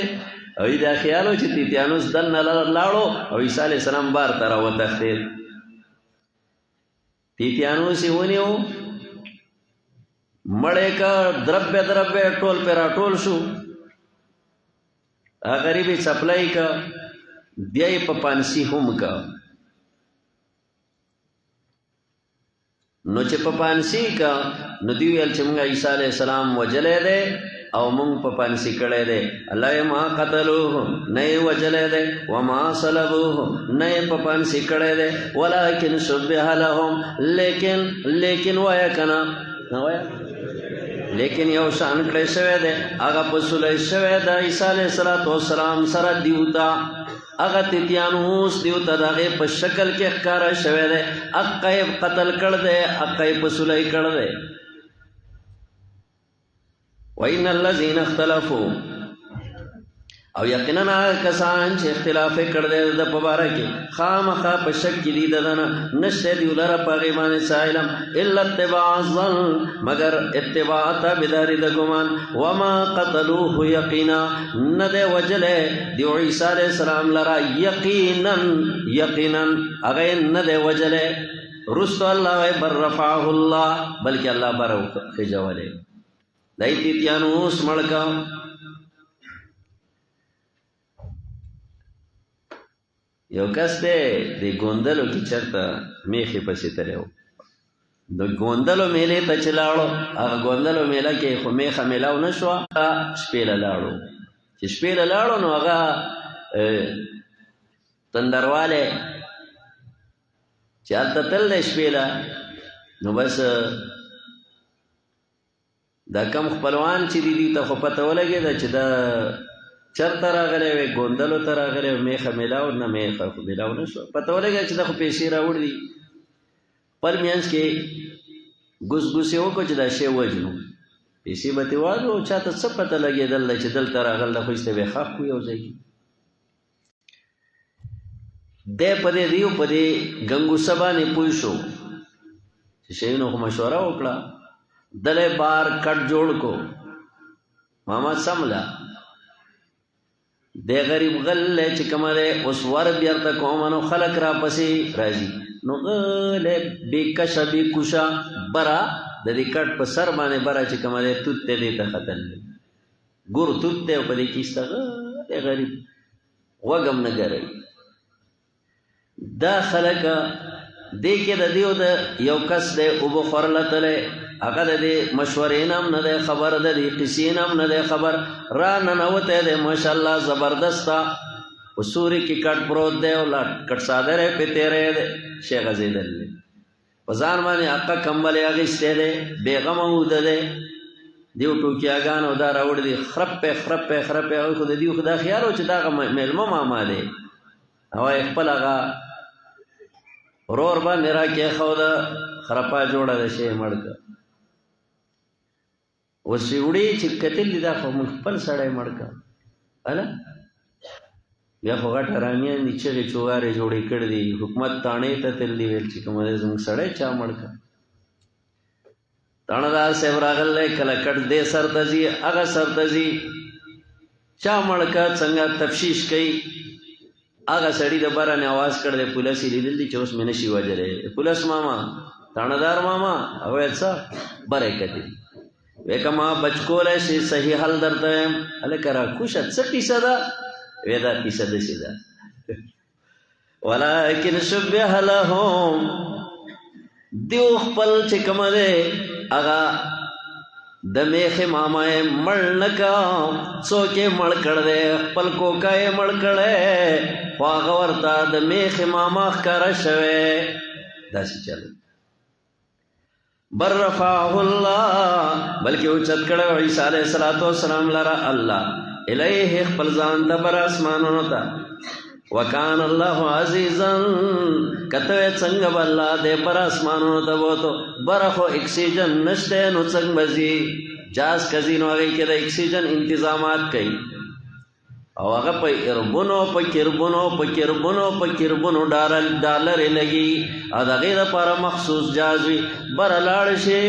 او دا خیالو چې تیتیانوس دننه لاړو او عیسی علیه السلام بار ته راوتښتېد تیتیانوس یې ونیو مړې که دربې ټول پې راټول شو هغه غریب یې څپلی که بیا یې په پانسي هم که نو چې په پانسي که نو دوی ویل چې موږ عیسی علیه السلام وجلی دی او موږ په پانسي کړی دی الله یې ما قتلوه نه یې وجلی دی وما صلبوه نه یې په پانسي کړی دی ولکن شبه لهم لیکن وایه که نه وایه لیکن یو شان کړی شوی دی هغه په سلی شوی د عیسی علیه السلام سره دیو ته هغه تیتیانوس دیو ته د هغې په شکل کې ښکاره شوی دی هغه یې قتل کړ دی هغه یې په سلی کړ دی وَإِنَّ الَّذِينَ اخْتَلَفُوا او یقینا کسان چې اختلاف کړ دی د په باره کې خامخا په شک کې دي دنه نشته دی لره په هغې باندې څه علم الا اتباع الظن مگر اتباع تابعداري د ګمان وما قتلوه یقینا نه دی وجلی دی عیسی علیه السلام لره یقینا هغه نه دی وجلی رستو الله وی بر رفعه الله بلکې الله بر خجولی دای تیتیانوس مړکا یو کس دی د ګوندلو کې چېرته میخې پسې تلی و د ګوندلو میلې ته چې لاړو هغه ګوندلو میله کې خو میخه میلاو نه شوه شپې له لاړو چې شپې له لاړو نو هغه تندروالی چې هلته تل دی شپې له نو بس دا کم خپلوان چې دي ته خو پته ولګېده چې دا چرته راغلی وی ګوندلو ته راغلی وی میخه میلاو نه میخه خو میلاو نه شوه پته ولګېده چې دا خو پیسې راوړي دي خپل منځ کې ګوسګوسې وکړو چې دا شی وجنو پیسې به ترې واخلو چا ته څه پته لګېدل چې دلته راغل ده خو ایسته به یې ښخ کړو یو ځای کې دی په دې دیو په دې ګنګوسه باندې پوه شو چې شیونو خو مشوره وکړه دلی بار کټ جوړ کو ماما سمله دی غریب غلی چې کومه دی اوس ور بیرته کومه نو خلک را پسې راځي نو غلی بېکشه بېکوشه بره د دې کټ په سر باندې بره چې کومه دی توت دی دې ته ختلی ګور توت دی او په دې کې ایسته غلی غریب غوږ هم نه ګروي دا خلک دې کې د دیو د یو کس دی اوبه خورلتلی هغه د دې مشورې نه هم نه دی خبر د دې قصې نه هم نه دی خبر را ننوتی دی ماشاءالله زبردسته په سوري کې کټ پروت دی او کټ څادر یې پې تېری دی شی غځېدلی دی په ځان باندې حقه کمبل یې اخیستی دی بېغمه اوده دی دیو ټوکیاګانو دا راوړي دي خرپې خرپې خرپې هغوی خو د دیو خو دا خیال و چې دا هغه مېلمه ماما دی او یې خپل هغه ورور باندې را کېښوده خرپه جوړه ده شی یې مړ کړه اوس یې وړي چې کتل دي دا خو موږ خپل سړی مړ کړه هله بیا خو غټ حرامیان دي چغې چوغارې جوړې کړي دي حکومت تاڼې ته تللي ویل چې کومه دی زموږ سړی چا مړ کړه تاڼهدار صاحب راغلی کله کټ دې سر ته ځي هغه سر ته ځي چا مړ کړه څنګه تفتیش کوي هغه سړي د بره نه اواز کړ دی پولیس یې لیدل دي چې اوس مې نشي وجلی پولیس ماما تاڼهدار ماما هغه څه بره یې کتلي وی که ما بچ کولی شي صحیح حل درته یم هلکه راکوشه څه کیسه ده وی دا کیسه داسې ده ولکن شبه لهم دیو خپل چې کومه دی هغه د میخې ماما یې مړ نه که څوک یې مړ کړ دی خپل کوکه یې مړ کړی خو هغه ورته د میخې ماما ښکاره شوی داسې چل بر رفعه الله بلکې اوچت کړی عیسی علیه السلام لره الله الیه خپل ځان ته بر اسمانونو ته وکان الله عزیزا کته څنګه به الله دې بر اسمانونو ته بوتو بر خو اکسیجن نشته نو څنګه بزي جاز کزینو هغه کې د اکسیجن انتظامات کوي او هغه په اربونو په کربونو ډالر لګي او د هغې دپاره مخصوص جاز وي بره لاړ شي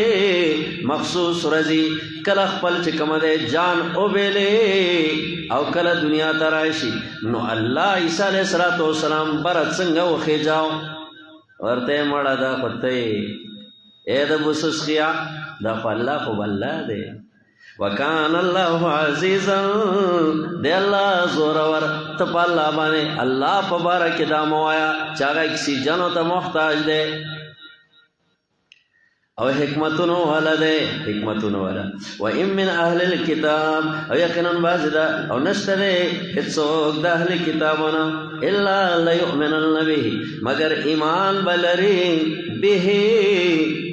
مخصوص ورځي کله خپل چې کومه دی جان وبیلې او کله دنیا ته راشي نو الله عیسی علیه السلام بره څنګه وخېجاو ورته یې مړه دا خو ته ای د بوسس خیا دا خو الله خو الله دی وکان الله عزیزا دی الله زورور ته په الله باندې الله په باره کې دا مه وایه چې هغه اکسیجنو ته محتاج دی او حکمتونو والا دی حکمتونو والا و ان من اهل الكتاب او یقینا بعض دا او نشته دی هیڅوک د اهل کتابونه الا لیؤمنن به مگر ایمان بلري به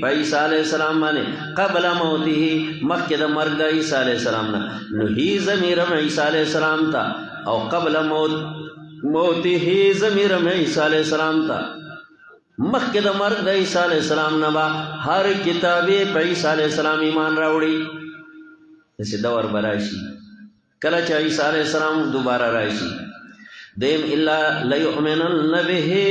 عیسی علیہ السلام باندې قبل موته مخکې د مرګ د عیسی علیہ السلام نه نو هی ضمیر عیسی علیہ السلام ته او قبل موته ضمیر عیسی علیہ السلام ته مخکې د مرګ د عیسی علیہ السلام نه به هر کتابې په عیسی علیہ السلام ایمان راوړي داسې دور به راشي کله چې عیسی علیہ السلام دوباره راشي دیم الا لیؤمنن به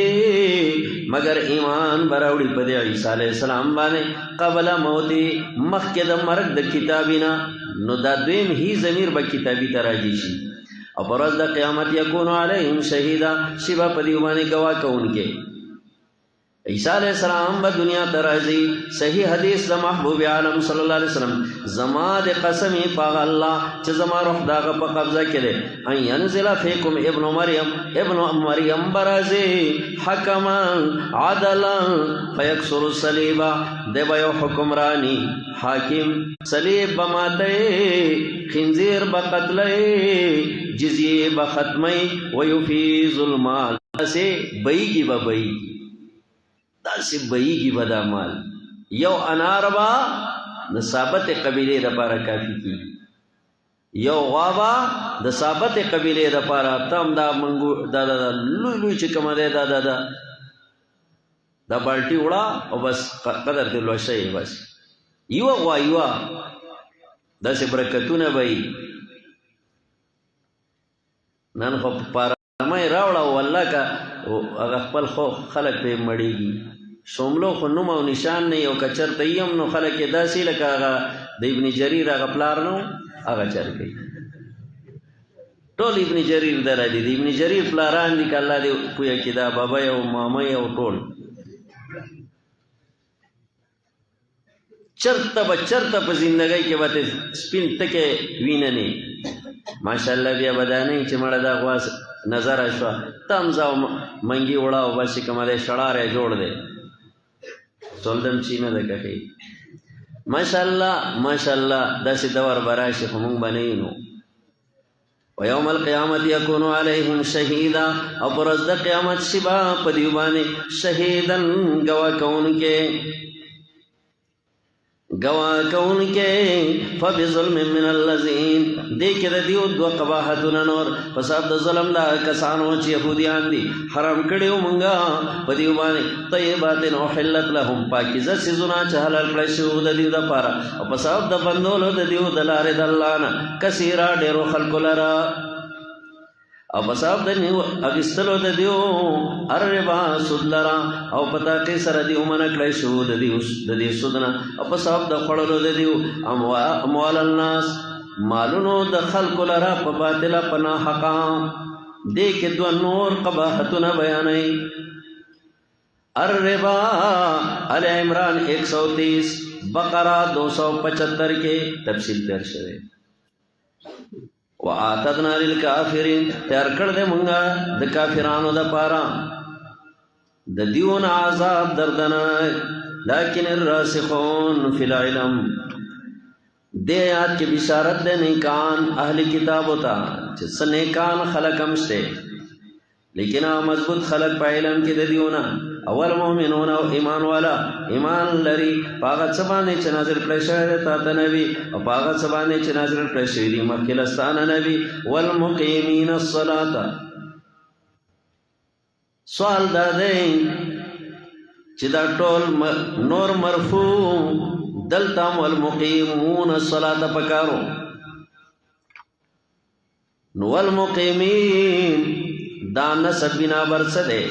مگر ایمان براوړي په دې عیسی علیہ السلام باندې قبل موتی مخکې د مرګ د کتابینا نو دا دویم هی ضمیر به کتابی ته راځي شي او پر ورځ د قیامت یکون علیهم شهیدا شی به په دې باندې گواه کوونکې عیسی علیہ السلام به دنیا ته راځي صحیح حدیث د محبوب عالم صلی الله علیه وسلم زما د قسمی په الله چې زما روح داغه په قبضه کې ده ان ينزل فیکم ابن مریم برازي حکما عدلا فیکسر الصلیب د به حکمرانی حاکم صلیب بماته خنزیر بقتله جزیه بختمه ويفيز المال سے بیگی ببئی داسې بهیږي به دا مال یو انار به د ثابت قبیلې لپاره کافي کېږي یو غوا به د ثابتې قبیلې دپاره تم دا منګو دا لوی لوی چې کومه دی دا بالټي وړه او بس قدر دې لوشه یې بس یوه غوا یوه داسې برکتونه به وي نن خو پارامه یې راوړه او والله که هغه خپل خو خلک پرې مړېږي شوملو خو نوم او نشان نه یو که چېرته یي هم نو خلک یې داسې لکه هغه د ابن جریر هغه پلار نه هغه چل کوي ټول ابن جریر دره دي د ابن جریر پلاران دي که الله دې پویه کړي دا بابی او مامی او ټول چرته به چرته په زندګۍ کې به ته سپین تکې وینه نه ماشاءالله بیا به دا نه چې مړه دا غوا نظره شوه ته هم ځه او منګي وړه او بس چې کومه دی شړار یې جوړ دی سولدم چی نه ده کښې ماشاءالله ماشاءالله داسې دور به راشي خو مونږ به نه یو نو ویوم القیامت یکون علیهم شهیدا او پر ورځ د قیامت شي به په دوی باندې شهیدن ګواه کوونکی فبظلم من الذین دې کې د دیو دوه قباحتونه نور په سبب د ظلم دا کسانو چې یهودیان دي حرام کړي مونږه په دیو باندې طیبات احلت لهم پاکیزه څیزونه چې حلال کړی شوي د دیو دپاره او په سبب د بندولو د دیو د لارې د الله نه کثیره ډېرو خلکو لره او په سبب د اخیستلو د دیو الربا سود لره او په تاقي سره دیو منع کړی شو د دې سود نه او په سبب د خوړلو د دیو اموال الناس مالونو د خلکو لره په باطله په ناحقه دې کې دوه نور قباحتونه بیانوي الربا آل عمران 130 بقره 275 کې تفصیل تیر شوی وَآتَدْنَا لِلْكَافِرِينَ تیار کړ دې مونږه د کافرانو دپاره د دیون عذاب دردناک لیکن الراسخون فی العلم دې آیات کې بشارت ده نیکان اهل کتاب ہوتا چې څه نیکان خلق هم شته لیکن مضبوط خلق په علم کې د دیونه اول مؤمنون او ایمان والا ایمان لري پاغه څه باندې چې نازل کړی شوی دی تا ته نبی او پاغه څه باندې چې نازل کړی شوی دی مخکې له ستانه نبی والمقیمین الصلاة سوال دا دی چې دا ټول نور مرفوع دلته والمقیمون الصلاة پکارو نو والمقیمین دا نسب بنا برڅه دی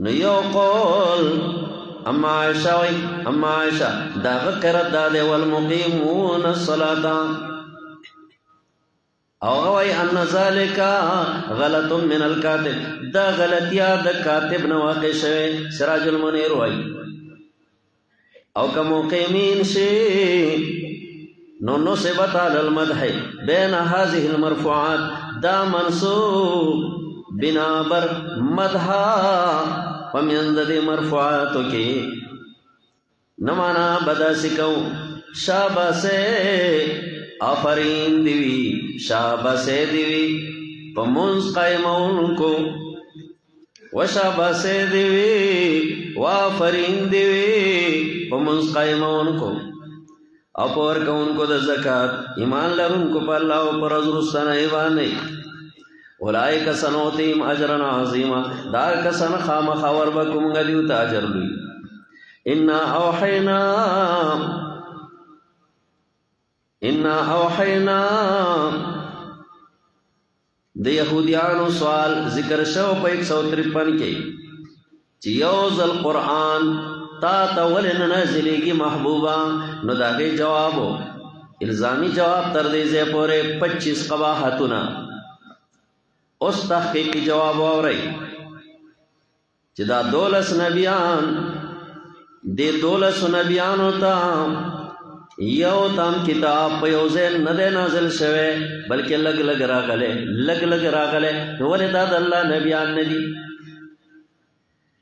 نو یو قول اما عائشہ داغه قرات داده والمقیمون الصلاة او غوی ان ذالک غلط من الکاتب دا غلطیا د کاتب نو واقع شوه سراج المنیر وای او که مقیمین شي نو نصبت علی المدح بین هذه المرفوعات دا منصوب بنا بر مدحا پمیند دی مرفوعاتو کی نمانا بدا سکو شاباسے آفرین دیوی شاباسے دیوی پمونز قائمون کو وشاباسے دیوی وآفرین دیوی پمونز قائمون کو اپور کون کو دا زکاة ایمان لرن کو پا اللہ و پر ازرستان ایوانی اولائک سنوتیم اجرن عظیما دا کسن خام خور بکم غلیو تاجر لوی انا اوحینا د یهودیانو سوال ذکر شو په 153 کې چې یوزل قرآن تا تولن نازلیږي محبوبا نو داغه جوابو الزامی جواب تر دې ځای پورې 25 قباحتونه اوس تحقیقی جواب اورئ چې دا 12 نبیان دې 12 نبیانو ته یو تام کتاب په یو ځای نه دی نازل شوی بلکې لګ لګ راغلی نو ولې دا د الله نبیان نه دي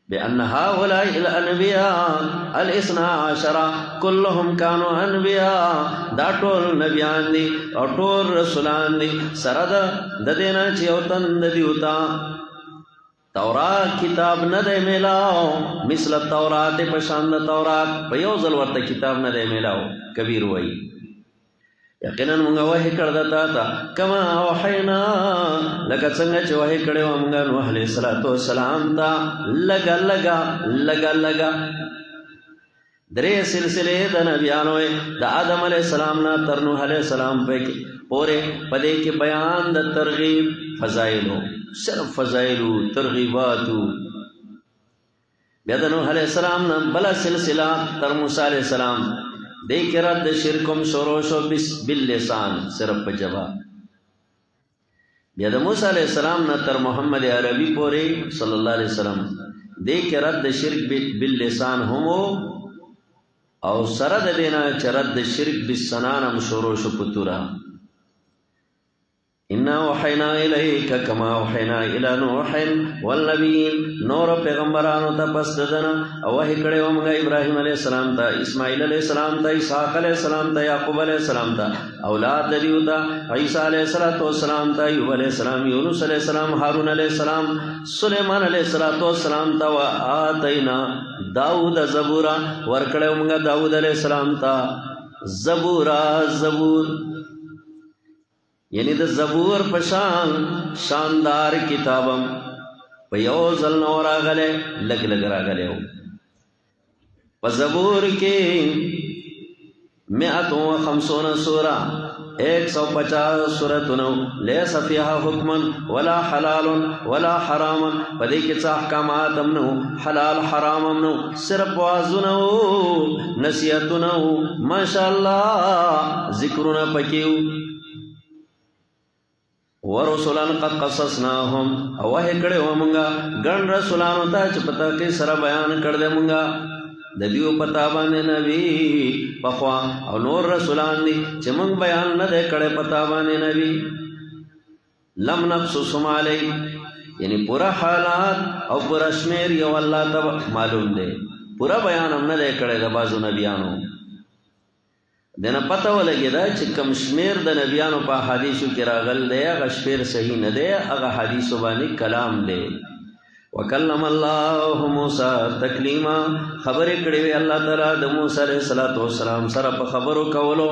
بأن هؤلاء الأنبياء الاثنا عشر كلهم كانوا أنبياء دا ټول نبیان دي او ټول رسولان دي سره د دینا چې او تند دیوتا تورات کتاب نه دی میلاو مثل التورات په شان د تورات په یو ځل ورته کتاب نه دی میلاو کبیر وای یقینا مونږ وحی کړ د تا ته کما وحینا لکه څنګه چې وحی کړی و مونږ نوح علیه السلام ته لګا لګا لګا لګا درې سلسلې د نبیانو د آدم علیه السلام نه تر نوح علیه السلام پورې پدې کې بیان د ترغیب فضایلو صرف فضایلو ترغیباتو بیا د نوح علیه السلام نه بلا سلسله تر موسی علیه السلام دې کې رد شرکم شروع شو باللسان صرف په جواب بیا د موسی علیه السلام نه تر محمد عربي پورې صلی الله علیه وسلم دې کې رد شرک باللسان هم او سره د دینا چې رد شرک بالسنان هم شروع شو پتورا انا وحینا الیک کما وحینا الی نوح والنبیین نور پیغمبرانو ته پس ددنه او وحی کړي و موږ ابراهیم علیه السلام ته اسماعیل علیه السلام ته اسحاق علیه السلام ته یعقوب علیه السلام ته اولاد دیو ته عیسی علیه السلام ته ایوب علیه السلام یونس علیه السلام هارون علیه السلام سلیمان علیه السلام ته و آتینا داود زبورا ورکړو موږ داود علیه السلام ته زبورا زبور یعنی د زبور پشان شاندار کتابم په یو ځل نو راغله لګ لګ راغله په زبور کې 150 سورہ 150 سورتونو لیس فیها حکم ولا حلال ولا حرام پدې کې څه احکامات هم نو حلال حرام هم نو صرف وازونو نصیحتونو ماشاءالله ذکرونه پکېو ورسولا قد قصصناهم او وحی کړي و مونږه ګڼ رسولانو ته چې پتا کې سره بیان کړ دې مونږه د دیو پتا باندې نبی پخوا او نور رسولان دي چې مونږ بیان نه دې کړي پتا باندې نبی لم نقصصم علی یعنی پورا حالات او پورا شمیر یو الله ته معلوم دی پورا بیان هم نه دې کړي د بازو نبیانو دنه پته ولګی دا چې کم شمیر د نبیانو په حدیثو کې راغل دی هغه شمیر صحیح نه دی هغه حدیثو باندې کلام دی وکلم الله موسی تکلیما خبرې کړې وی الله تعالی د موسی علیه السلام سره په خبرو کولو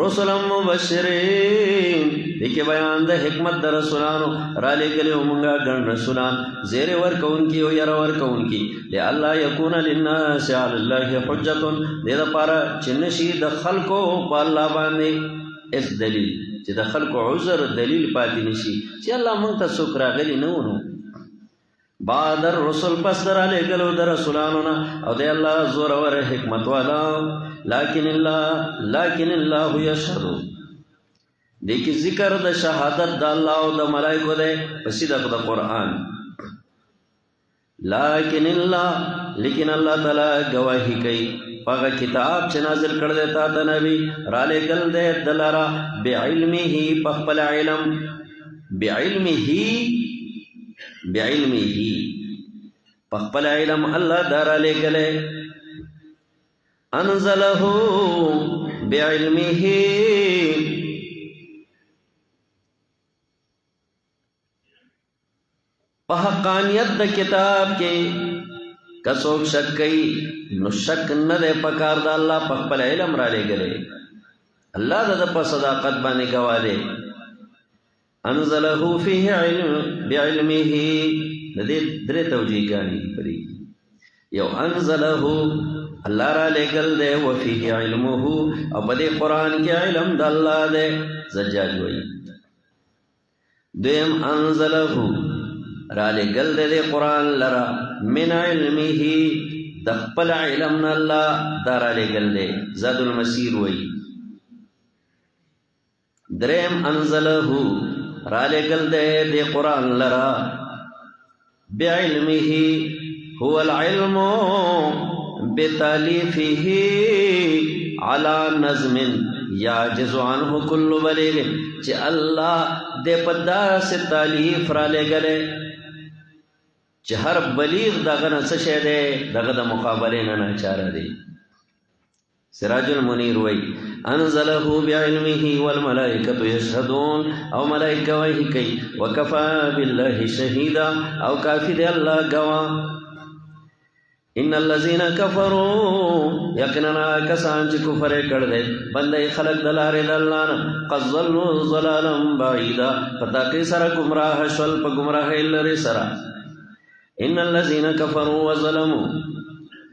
رسلا مبشرین دغه بیان د حکمت د رسولانو را لګلو مونږه ګڼ رسولان زیر ورکونکي او ير ورکونکي ل الله یکون للناس علی الله حجۃ دې لپاره چې نشي د خلکو په الله باندې اس دلیل چې د خلکو عذر دلیل پاتې نشي چې الله مونږ ته څوک راغلي نه ونه بعد الرسل پس در لګلو د رسولانو نه او د الله زور او حکمت والا لیکن الله یشهد دیکھ ذکر د شهادت د الله او د ملائکه ده پس د قرآن لیکن الله تعالی گواہی کوي هغه کتاب چې نازل کړل تا ته نبی را لګل ده دلرا بعلمه بخبل علم بعلمه بخبل علم الله دار لګل انزله بعلمه په حقانیت د کتاب کې کڅوک شک کوي نو شک نه ده پکار د الله په خپل علم را لګلې الله د په صداقت باندې گواه دی انزله فيه علم بعلمه دې درې توجیه کوي پرې یو انزله الله را لګل دے وفيه علمه او په قرآن کې علم د الله دے زجاج وایي دیم انزله را لګل دے قرآن لرا من علمه د خپل علم نه الله دا را لګل دے زاد المسیر وایي دریم انزله را لګل دے قرآن لرا بعلمه هو العلم بتالیفه على نظم یعجز عنه كل بلیغ چې الله دې پدا سے تالیف را لګلې چې هر بلیغ دغه نه څه شه ده دغه د مقابله نه چاره دی سراج المنیر وای انزله بعلمه والملائکه یشهدون او ملائکه وای کوي وکفى بالله شهیدا او کافی دی الله گواه ان الذين كفروا یقینا کسان چې کفر کړ دې بندې خلق د لارې د الله نه قد ضلوا ضلالا بعیدا پتا کې سره گمراه شول په گمراهۍ لري سره ان الذين كفروا وظلموا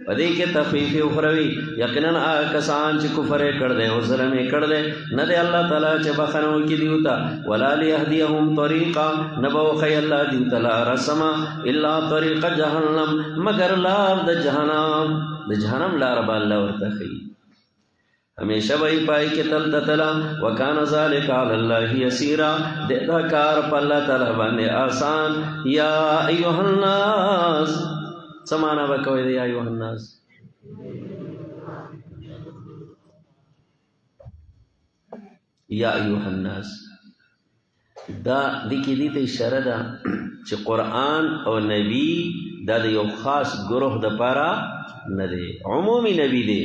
پدې کې تخفیف اخروی یقینا کسان چې کفر کړ دې او ظلم کړ دې نه دې الله تعالی چې بخنو کې دیوتا ولا ليهديهم طريقا نبو خي الله دیوتا رسما الا طريق جهنم مگر لار د جهنم لار به الله ورته خي ہمیشہ وہی پائی کے تل تلا وکان ذالک علی اللہ یسیرا دیتا کار پا اللہ تعالی باندے آسان یا ایوہ الناس سمانا بکوئی دے یا ایوہ الناس یا ایوہ الناس دا دیکی دیتا اشارہ دا چی قرآن او نبی دا یو خاص گروہ دا پارا ندے عمومی نبی دے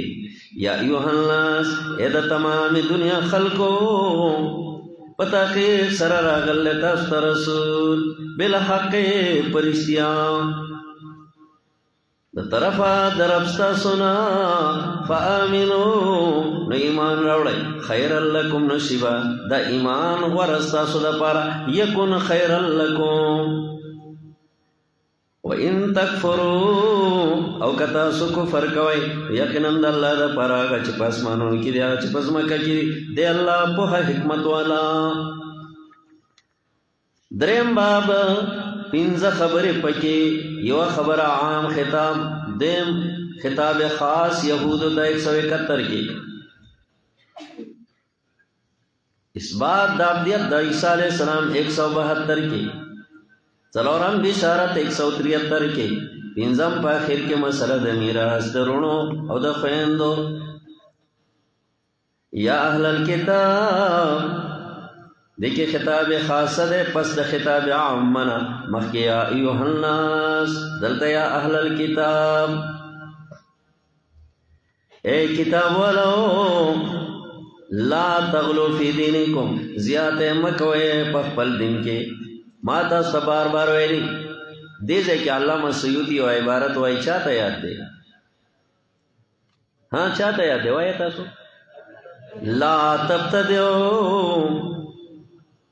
یا ایوہ الناس اے دا تمام دنیا خلقو پتا کہ سر راغل تاست رسول بالحق پرشتیاں دا طرفا دربستا سنا فآمنو نو ایمان روڑے خیر لکم نشبا دا ایمان ورستا سدا پارا یکن خیر لکم وَإِن تَكْفُرُوا او کتا سو کفر کوئی یقیناً دا اللہ دا پاراغا چی پاس مانون کی دیا چی پاس مکہ کی دے اللہ پوہا حکمت والا درم باب پینزا خبر پکی یو خبر عام خطاب دیم خطاب خاص یہود دا 171 کی اس بات دابدیت دا عیسیٰ علیہ السلام 172 کی څلورم بشارت 173 کې پنځم په اخر کې مسله د میراث درونو او د خويندو یا اهل الكتاب دغه خطاب خاصه ده پس د خطاب عامنا مخکې یا ایها الناس دلته یا اهل الكتاب اے کتاب والو لا تغلو فی دینکم زیاته مکوئ په خپل دین کې ما تا بار بار ویلی دیزے کہ علامہ سیوطی و عبارت وائی چاہتا یاد دے ہاں چاہتا یاد دے وائی تاسو لا تبتدعو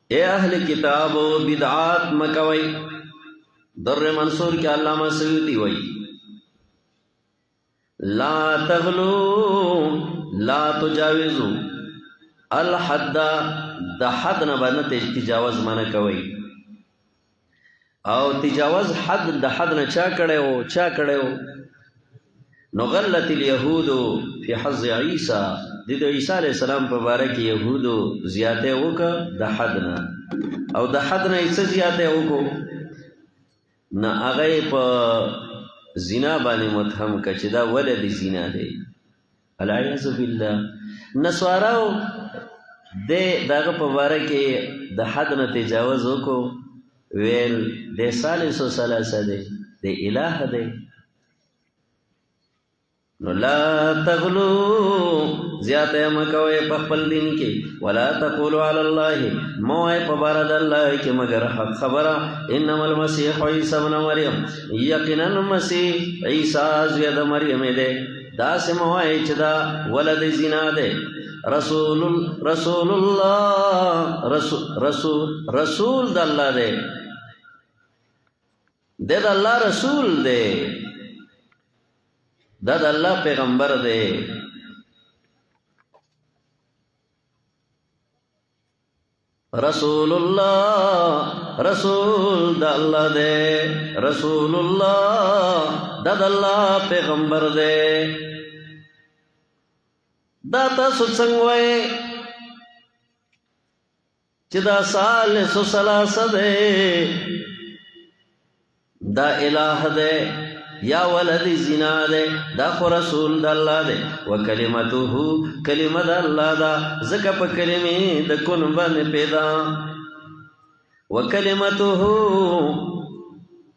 اے اہل کتاب و بدعات مکوئی در منصور کے علامہ سیوطی وائی لا تغلو لا تجاوزو الحد دا حد نبانت تجاوز مانا کوئی او تجاوز حد د حد نه چا کړو نو غلط اليهود فی حظ عیسی د عیسی علیہ السلام په باره کې يهودو زیاته وکړه د حد نه او د حد نه څه زیاته وکړو نه هغه په زنا باندې متهم کچ دا ولد زنا دی العیاذ بالله نسواراو دغه په باره کې د حد نه تجاوز وکړو ویل دے سالس و سلاسہ دے دے الہ دے نو لا تغلو زیادہ مکوئے پخپل دین کی ولا تقولو علی اللہ موئے پبارد اللہ کی مگر حق خبرہ انما المسیح عیسی ابن مریم یقینا مسیح عیسی زید مریم دے دا سے موئے چدا ولد زنا دے رسول اللہ رسول دا اللہ دے دے دا اللہ رسول دے دا اللہ پیغمبر دے رسول اللہ رسول دا اللہ دے رسول اللہ دا اللہ پیغمبر دے دا تاسو څنګه وای چې دا ثالث ثلاثه ده دا الہ ده یا ولد زنا ده دا خو رسول د الله ده وکلمته کلمه د الله ده زکه په کلمې د کون باندې پیدا وکلمته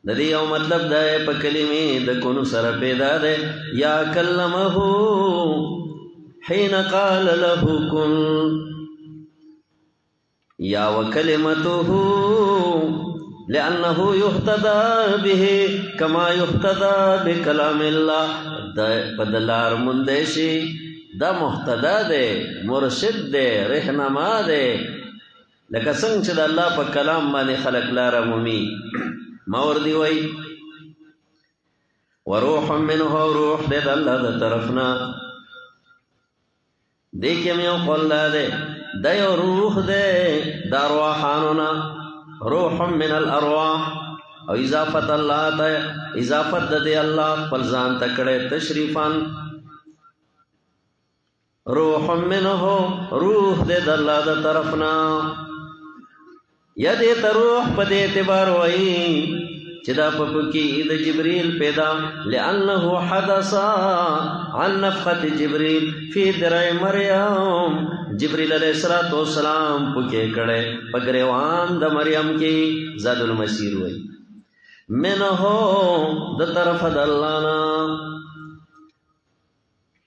د دې یو مطلب ده په کلمې د کون سره پیدا ده یا کلمه حين قال له كن یا وکلمته لأنه يهتدى به كما يهتدى بكلام الله په دلار مونده شي دا مهتدا دی مرشد دی رهنما دی لکه څنګه چې د الله په کلام باندې خلق لار مومي ماوردی وای وروح منه روح دی د الله د طرفنا دې کې مې قول دی دا یو روح دی د ارواحانو روح من الارواح او اضافت الله ته اضافت د الله خپل ځان ته کړه تشریفان روح منه روح د الله د طرفنا یا دې ته روح په دې اعتبار وایي چې دا په کې د جبريل پیدا لانه حدث عن نفخه جبريل فی درع مریم جبريل علیہ الصلوۃ والسلام پکې کړه په ګریوان د مریم کې زاد المسیر وایي منه د طرف د الله نه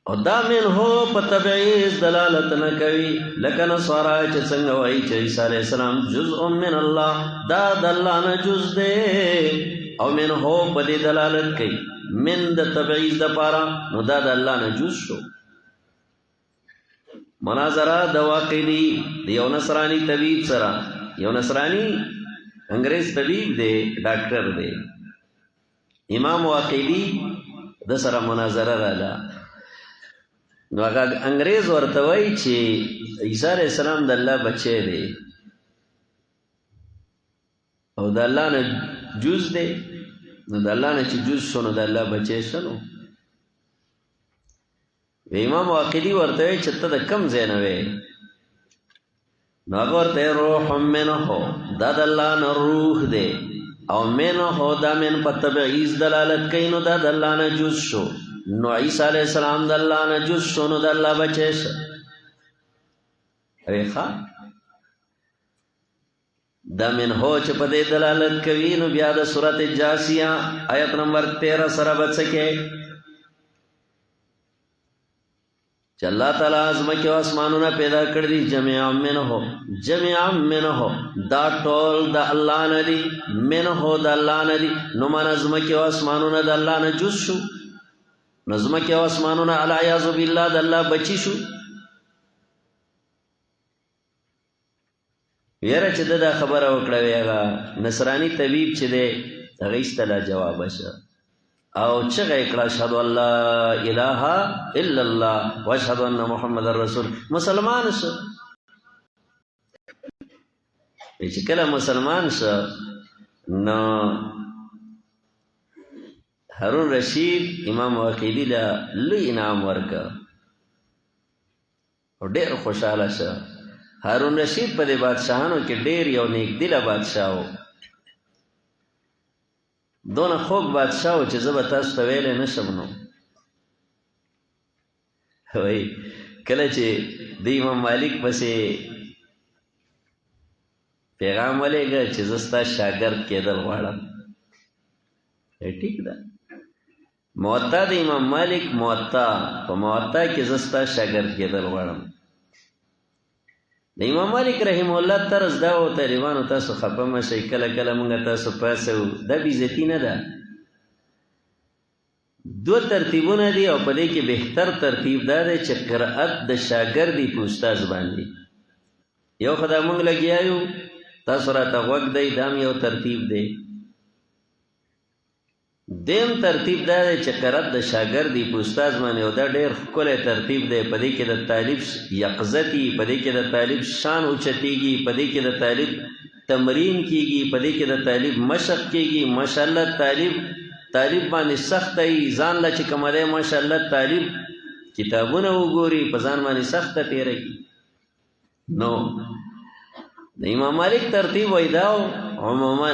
او دا منه په تبعیض دلالت نه کوي لکه نصارا چې څنګه وایي چې عیسی علیہ السلام جزء من الله دا د الله نه جز دی او منه په دې دلالت کوي من د تبعیض د پاره نو دا د الله نه جز شو مناظره د واقعي یو نصرانی طبيب سره یو نصرانی انګريز طبيب دی ډاکټر دی امام واقعي د سره مناظره رااله نو هغه انګريز ورته وایي چې عیسی علیہ السلام د الله بچی دی او د الله نه جز دی نو د الله نه چې جز شو نو د الله بچی شنو امام واقعي ورته وایي چې ته د کم ځای نه وې نو هغه ورته روح منه دا د الله نه روح دی او منه دا من په تبعیض دلالت کوي نو دا د الله نه جز شو نو عیسی علیہ السلام د الله نه جز شو نو د الله بچی شو ریخا دا من هو چې په دې دلالت کوي نو بیا د سورۃ جاسیہ آیت نمبر 13 سره بچکه چې الله تعالی ازمکه او اسمانونه پیدا کړی دي جميعا منه دا ټول د الله نه دي منه د الله نه دي نو من ازمکه او اسمانونه د الله نه جز شو نظمکه او اسمانونه علی اعوذ بالله د الله بچی شو یاره چې دا خبره وکړه ویغه نصرانی طبيب چې دی هغه استلا جواب شه او چې کړه اشهد ان لا اله الا الله واشهد ان محمد رسول مسلمان شه چې کله مسلمان شه نو هارون رشید امام واقعي له لوی انعام ورکا او ډېر خوشاله شه هارون رشید په دې بادشاہانو کې ډېر یو نیک دله بادشاہ و دونه خوږ بادشاہ و چې زه به تاسو ته ویلی نشم نو وایي کله چې د امام مالک پسې پیغام ولېږه چې زه ستا شاګرد کېدل غواړم ټیک ده موطا د امام مالک موطا په موطا کې زستا شاګرد کېدل غواړم د امام مالک رحم الله طرز دا او طالبانو تاسو خپه مشي کله کله مونږ تاسو پاسو د بیزتی نه ده دو ترتیبونه دي او په دې کې بهتر ترتیب دا دی چې قرأت د شاګردي په استاد باندې یو خدای مونږ لګیایو تاسو راته وګ دی دام یو ترتیب دی دیم ترتیب دا دی چې قرأت د شاګردي په استاد باندې او دا ډېر ښکلی ترتیب دی په دې کې د طالب یقظتي په دې کې د طالب شان اوچتېږي په دې کې د طالب تمرین کېږي په دې کې د طالب مشق کېږي ماشاءالله طالب باندې سخته ای ځان له چې کومه دی ماشاءالله طالب کتابونه وګوري په ځان باندې سخته تېره کړي نو د امام مالک ترتیب وای دا عموما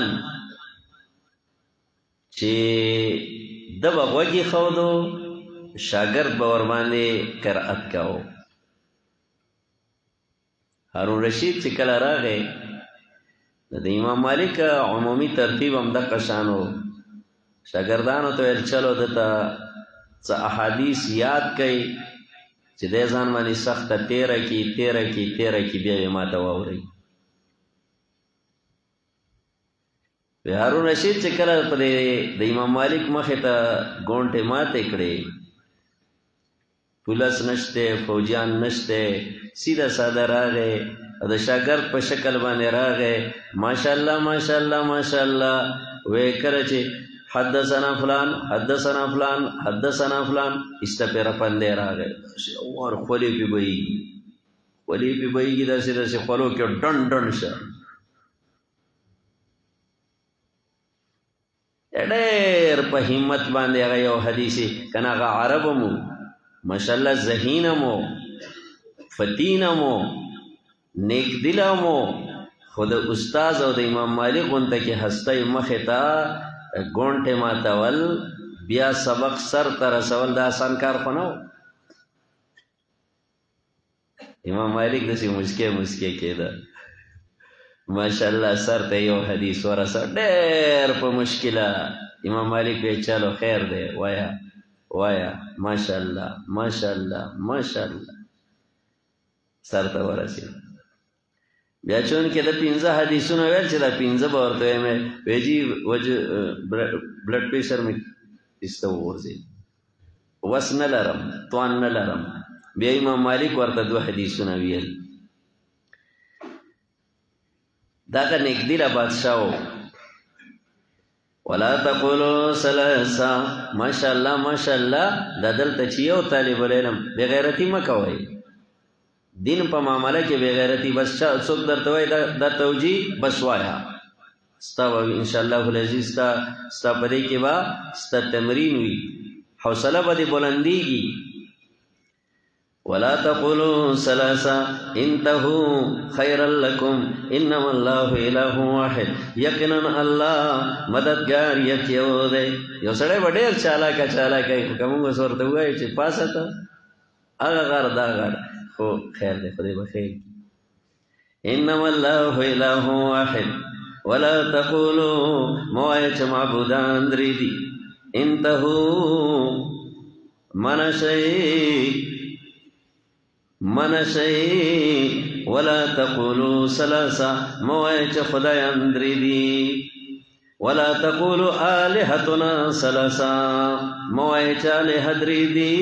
چې د به غوږی ښودو شاګرد به ورباندې قرأت کوو هارون رشید چې کله راغی د امام مالک عمومي ترتیب هم دغه شان و شاګردانو ته ویل چلو دته څه احادیث یاد کړئ چې دی ځان باندې سخته تېره کړي بیا یې ماته واورئ هارون رشید چې کله په د امام مالک مخې ته ګونټې ماتې کړې، پولیس نشته، فوجیان نشته، سیده ساده راغی او د شاګرد په شکل باندې راغی. ماشاءالله ماشاءالله ماشاءالله وی کله چې حدثنا فلان حدثنا فلان حدثنا فلان استپیره پندې راغی، اور خولې پې بهیږي، خولې پې بهیږي، داسې داسې خولو کې ډن ډن شه. ډېر په همت باندې هغه یو حدیثي کنه هغه عرب مو ماشاءالله ذهین مو فتین مو نیک دل مو، خو د استاذ او د امام مالک غونته کې هستی مخې ته ګونټې ماتول بیا سبق سر ته رسول دا آسان کار خو نه و. امام مالک داسې مسکې مسکې کېده، ماشاءالله سر ته یو حدیث ورسه ډېر په مشکله. امام مالک وی چلو خیر دی وایا وایا ماشاءالله ماشاءالله ماشاءالله سر ته ورسېد. بیا چون کې د 15 حدیثونه ویل چې دا 15 به ورته وایم وی جي بلډ پریشر مې ایسته وغورځېد، وس نه لرم توان نه لرم. بیا امام مالک ورته 2 حدیثونه ویل. داغه نیکدیله بادشاہ و. ولا تقولوا ثلاثه ماشاءالله ماشاءالله. دا دلته چې یو طالب العلم بغیرتی مه کوئ، دین په معامله کې بغیرتی بس څوک درته وایي دا توجیه بس وایا ستا به انشاءالله العزیز ستا په دې کې به ستا تمرین وي، حوصله به دې بلندیږي. ولا تقولوا ثلاثه انتهوا خيرا لكم انما الله اله واحد. یقینا الله مددگار یو دی. یو سړی به ډېر چالاکه که موږ ورته ووایو چې پاسه ته هغه غر دا غر، خو خیر دی خدای به خیر. انما الله اله واحد ولا تقولوا موایه چې معبودان درې دي. انتهوا من شيء ولا تقولوا ثلاثه موایه چې خدایان درې دي. ولا تقولوا آلهتنا ثلاثه موایه چې الہ درې دي.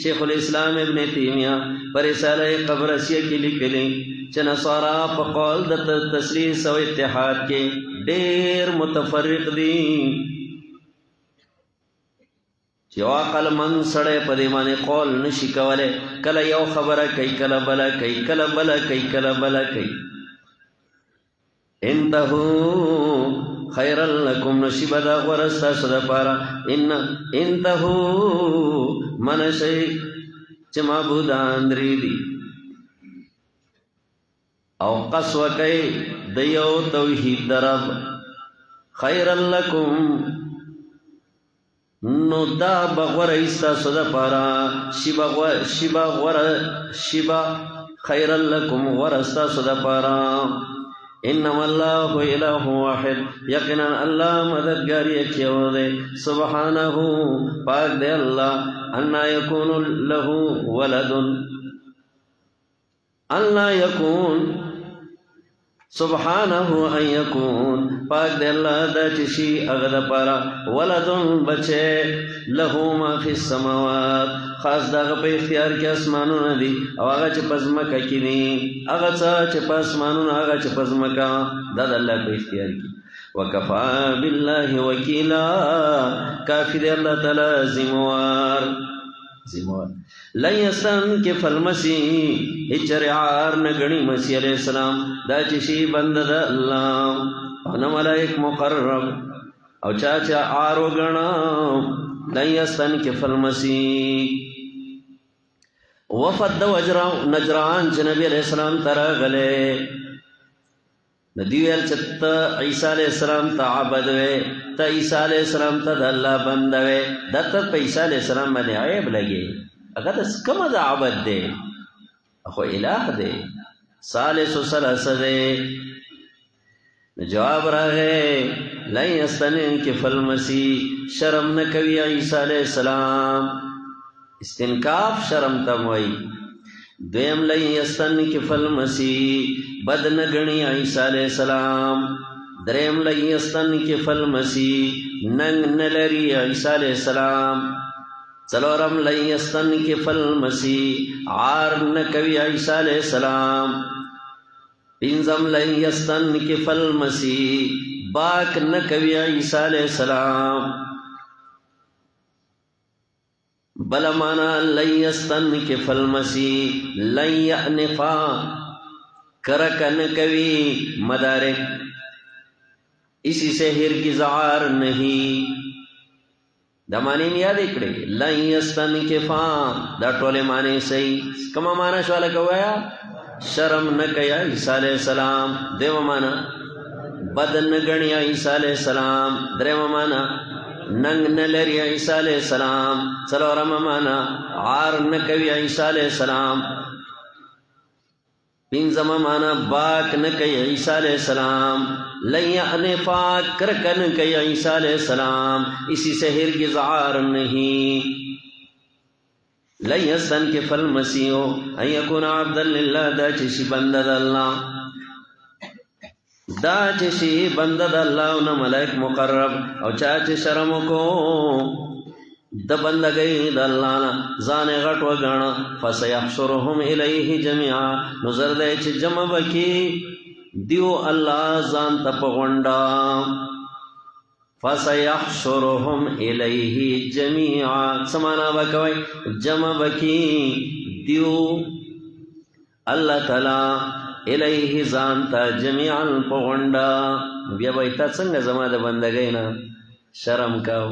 شیخ الاسلام ابن تیمیہ پر رساله قبرصیه کې لیکلي چې نصارا په قول د تثلیث او اتحاد کې ډېر متفرق دي، چې عقل من سړی په دې باندې قول نشي کولی، کله یو خبره کوي کله بله کوي کله بله کوي کله بله کوي. انتهوا خیرا لکم نصیب دا غوره ستاسو دپاره. انتهوا من شئ چې معبودان درې دي او قصوه کوي د یو توحید د رب. خیرا لکم نو دا بغوره ستاسو دپاره، شیبه خیرا لکم غوره ستاسو دپاره. انما الله اله واحد یقینا الله مددگار یو دی. سبحانه پاک دی الله. ان یکون له ولد ان یکون سبحانه ان یکون پاک دی الله دا چې شي هغه دپاره ولد بچه له ما فی السماوات خاص دغه په اختیار کې اسمانونه دي او هغه چې په ځمکه کې دي، هغه څه چې په اسمانونه هغه چې په ځمکه دا د الله په اختیار کې. وکفا بالله وکیلا کافی دی الله تعالی ذموار. لن یستنکف المسیح هچرعار نگنی مسیح علیہ السلام دا چشی بند دا اللہ او نا ملائک مقرب او چاچا آرو گنا. لن یستنکف المسیح وفد دا نجران چه نبی علیہ السلام ترا غلے ندیو یل چتا عیسیٰ علیہ السلام تا عبد وے تا عیسیٰ علیہ السلام تا دا اللہ بند وے دا تا پا عیسیٰ علیہ السلام بندے عیب لگے اگر دا کم دا عبد دے اخو الہ دے ثالث و ثلاث دے. جواب راغے لن یستنکف المسیح شرم نکوی عیسیٰ علیہ السلام استنکاف شرم تموئی. دویم لن یستنکف المسیح بد نگنی عیسیٰ علیہ السلام دریم لن یستنکف المسیح ننگ نلری عیسیٰ علیہ السلام څلورم لن یستنکف المسیح عار نکوی عیسیٰ علیہ السلام پنځم لن یستنکف المسیح باک نکوی عیسیٰ علیہ السلام بل مانا لن یستنکف المسیح لن یعنفا کرک نکوی مدارک اسی سے ہرگز عار نہیں دا معنی یاد اکڑے لن یستنکفا دا ٹولے معنی صحیح کما معنی شوالا کوایا شرم نکیا عیسیٰ علیہ السلام دیو معنی بد نگنیا عیسیٰ علیہ السلام درم معنی ننگ نلری عیسیٰ علیہ السلام څلورم معنی عار نکوی عیسیٰ علیہ السلام پنځم معنی باک نکي عیسیٰ علیہ السلام لن یعنفا کرکن کئی عیسیٰ علیہ السلام اسی سے ہرگز عار نہیں لن یستنکف المسیح ان یکون عبدا للہ دا چشی بندد اللہ دا چشی بندد اللہ انہ ملائک مقرب او چاچ شرم کو د بندگی د الله نه ځان غټ وګاڼه فسيحشرهم الیه جميعا نظر دې چې جمع وکي دیو الله ځان ته په غونډه فسيحشرهم الیه جميعا سمانا وکوي جمع وکي دیو الله تعالی الیه ځان ته جميعا په غونډه بیا به تاسو څنګه زما د بندګۍ نه شرم کاو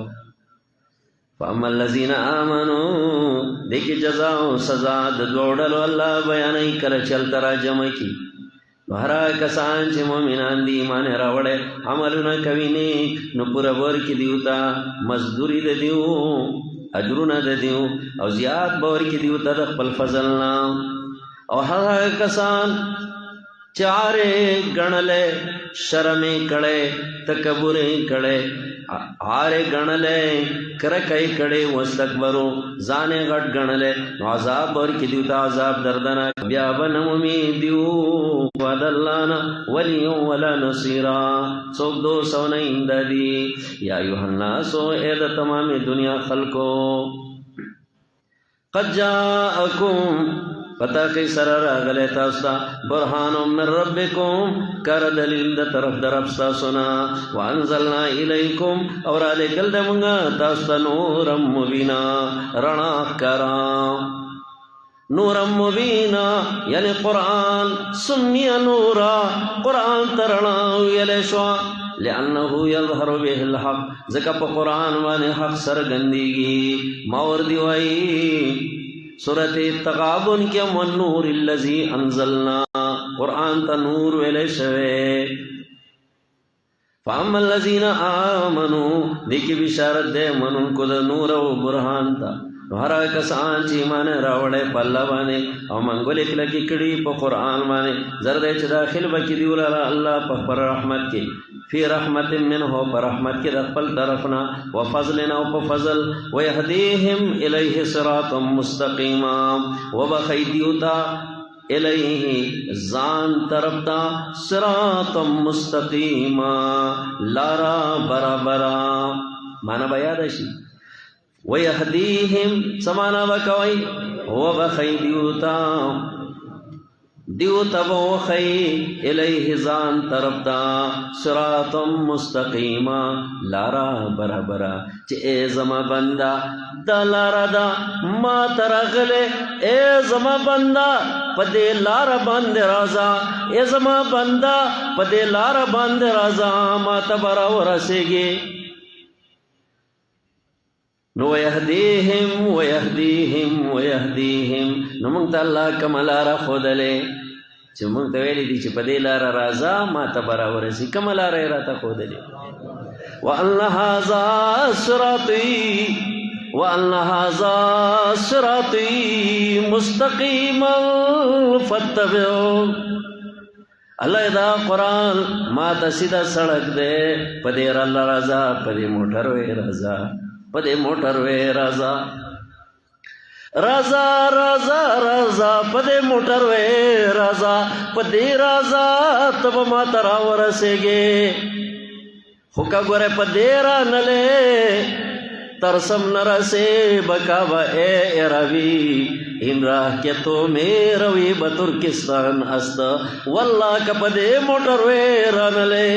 فاما الذين آمنوا دیکھ جزا و سزا دوڑلو اللہ بیانی کر چل ترا جمع کی بہرا کسان چھ مومنان دی ایمان راوڑے عملنا کوي نیک نو پورا بور کی دیوتا مزدوری دے دیو اجرنا دے دیو او زیاد بور کی دیوتا د خپل فضلنا او ہر کسان چارے گنلے شرمے کڑے تکبرے کڑے آرے گنلے کرکئی کڑے واستکبرو زانے غٹ گنلے عذاب اور کی دیوتا عذاب دردنا بیا بنمومی دیو وادلانا ولیوں ولا نصیرا سوک دو سونین دادی یا ایوہ الناسو اید تمام دنیا خلقو قد جاءکم پتا کی سرر اغلی تاستا برحانو من ربکم کر دلیل دا طرف درفستا سنا وانزلنا الیکم اور آلے گل دمگا تاستا نورم مبینا رناخ کرام نورم مبینا یعنی قرآن سمی نورا قرآن ترناو یلی شوا لأنه يظهر به الحق ذکا پا قرآن وانی حق سرگندیگی موردی وائی سورت تغابن کیا والنور اللذی انزلنا قرآن تا نور ویلے شوے فاما اللذین آمنو دیکھی بشارت دے منن کو دا نور و برحان تا ہرا کسان چی مانے راوڑے پالا بانے او منگو لکھ لکی کڑی پا قرآن بانے زردے چی داخل بکی دیولا اللہ پر رحمت کی فی رحمت من ہو پر رحمت کی دخپل طرفنا وفضلنا و فضل ویہدیہم الیہ صراطا مستقیما وبخیدیوتا الیہ زان طرفتا صراطا مستقیما لارا برابرا مانا بیادشی ویہدیہم سمانا بکوئی وبخیدیوتا دیوتا بوخی الیہ زان طرفتا صراطا مستقیما لارا برابرا چی اے زما بندہ دا لارا دا ما ترغلے اے زما بندہ پدے لارا باند رازا اے زما بندہ پدے لارا باند رازا ما تبرا ورسے گے نو ویہدیہم ویہدیہم ویہدیہم نو منگتا اللہ کملارا خودلے چی منگتا ویلی دی چی پدے لارا رازا ما تبرا ورسی کملارا ایراتا خودلے وَأَنَّ هَذَا صِرَاطِي مُسْتَقِيمًا فَاتَّبِعُوهُ اللہ دا قرآن ما تا سیدھا سڑک دے پدے اللہ رازا پدے موٹر وے رازا پدے موٹر وے رازا رازا رازا رازا پدے موٹر وے رازا پدے رازا تب ما ترا ورسے گے خو که ګوره په دې رانلې ترسم نرسے بکاوا اے عربی ان راہ کے تو میروی بترکستان است واللہ کپدے موٹر وے رانلے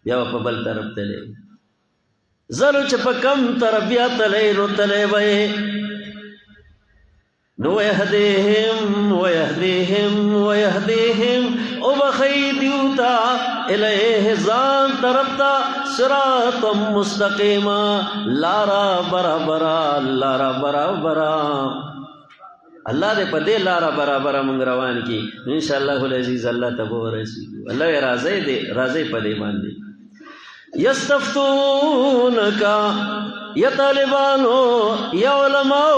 بیا په بل طرف تلے زلو چې په کم طرف بیا تلے نو تلے وے نو ویهدیهم او بخی دیوتا الیہ زان طرفتا صراط مستقیما لارا برابرا اللہ دے پدے لارا برابرا منگ روان کی انشاءاللہ العزیز اللہ تبو رسیدو اللہ رازے پدے باندے یستفتونکا یا طالبانو یا علماء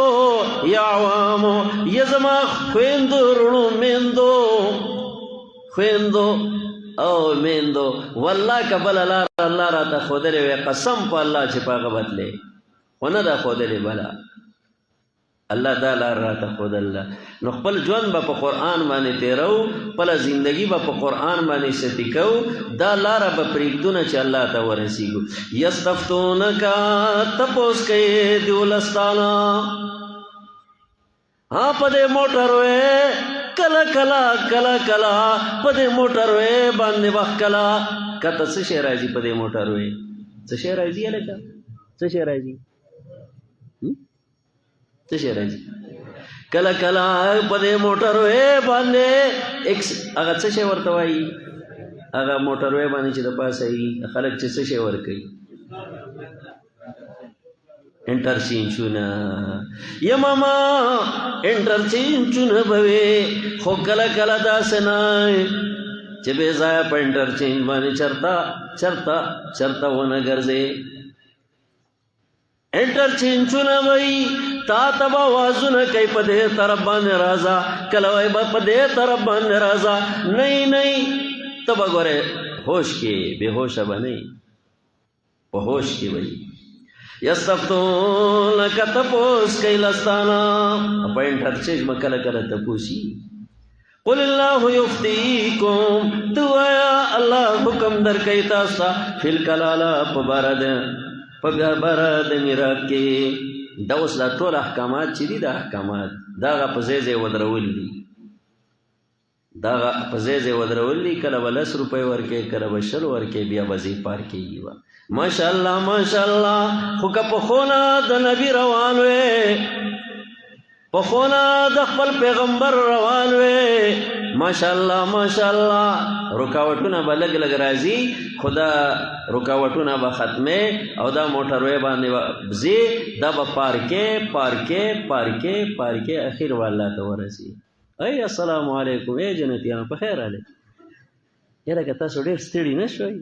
یا عوامو یا زما خویندو رونو خویندو او میندو واللہ کبل اللہ را تا خودلے وی قسم پا اللہ چپا غبت لے ونا دا خودلے بلا اللہ دا لار را تا خود اللہ نو خپل جوان با پا قرآن بانے تیرو پلا زندگی با پا قرآن بانے ستکو دا لارا با پریکدونا چا اللہ تا ورسیگو یستفتونکا تپوس کئی دیولستانا ہاں پدے موٹر وے کلا پدے موٹر وے باندے وقت کلا کتا سشے راجی پدے موٹر وے سشے راجی ہے لکا سشے راجی کلا پدے موٹر وے باندے اگا سشے ورتوائی اگا موٹر وے باندے چی دا پاس آئی خلق چی سشے ورکی انٹرچینچونا یا ماما انٹرچینچونا بوے خو کلا دا سنائے چی بے زائے پا انٹرچینچ بانے چرتا ونا گرزے انٹرچینچونا بھئی تا تبا وازونا کئی پدے طرف بانے رازا کلوائی با پدے طرف بانے رازا نہیں تبا گورے ہوش کے بے ہوشا بنی پا ہوش کے بھئی یستفتونک تپوس کئی لستانا اپا انٹرچینچ مکل تپوسی قل اللہ یفتیکم تو آیا اللہ حکم در کئی تاستا فی الکلالا پا بارد میرات کے دا اوس دا ټول احکامات چې دي دا احکامات دا غا په ځای ودرول دي کله به 10 روپۍ ورکې کله به 20 ورکې بیا به ځای پار کېږي ماشاءالله خو که پخونه د نبي روان وې پخونه د خپل پیغمبر روان وې ماشاءالله رکاوټونه به لږ راځي خدا رکاوټونه به ختمه او دا موټر وې باندې بزي دا به پارکې اخر والله ته ورسي ای السلام علیکم ای جنتیان په خیر علي یره که تاسو ډېر ستړي نه شوئ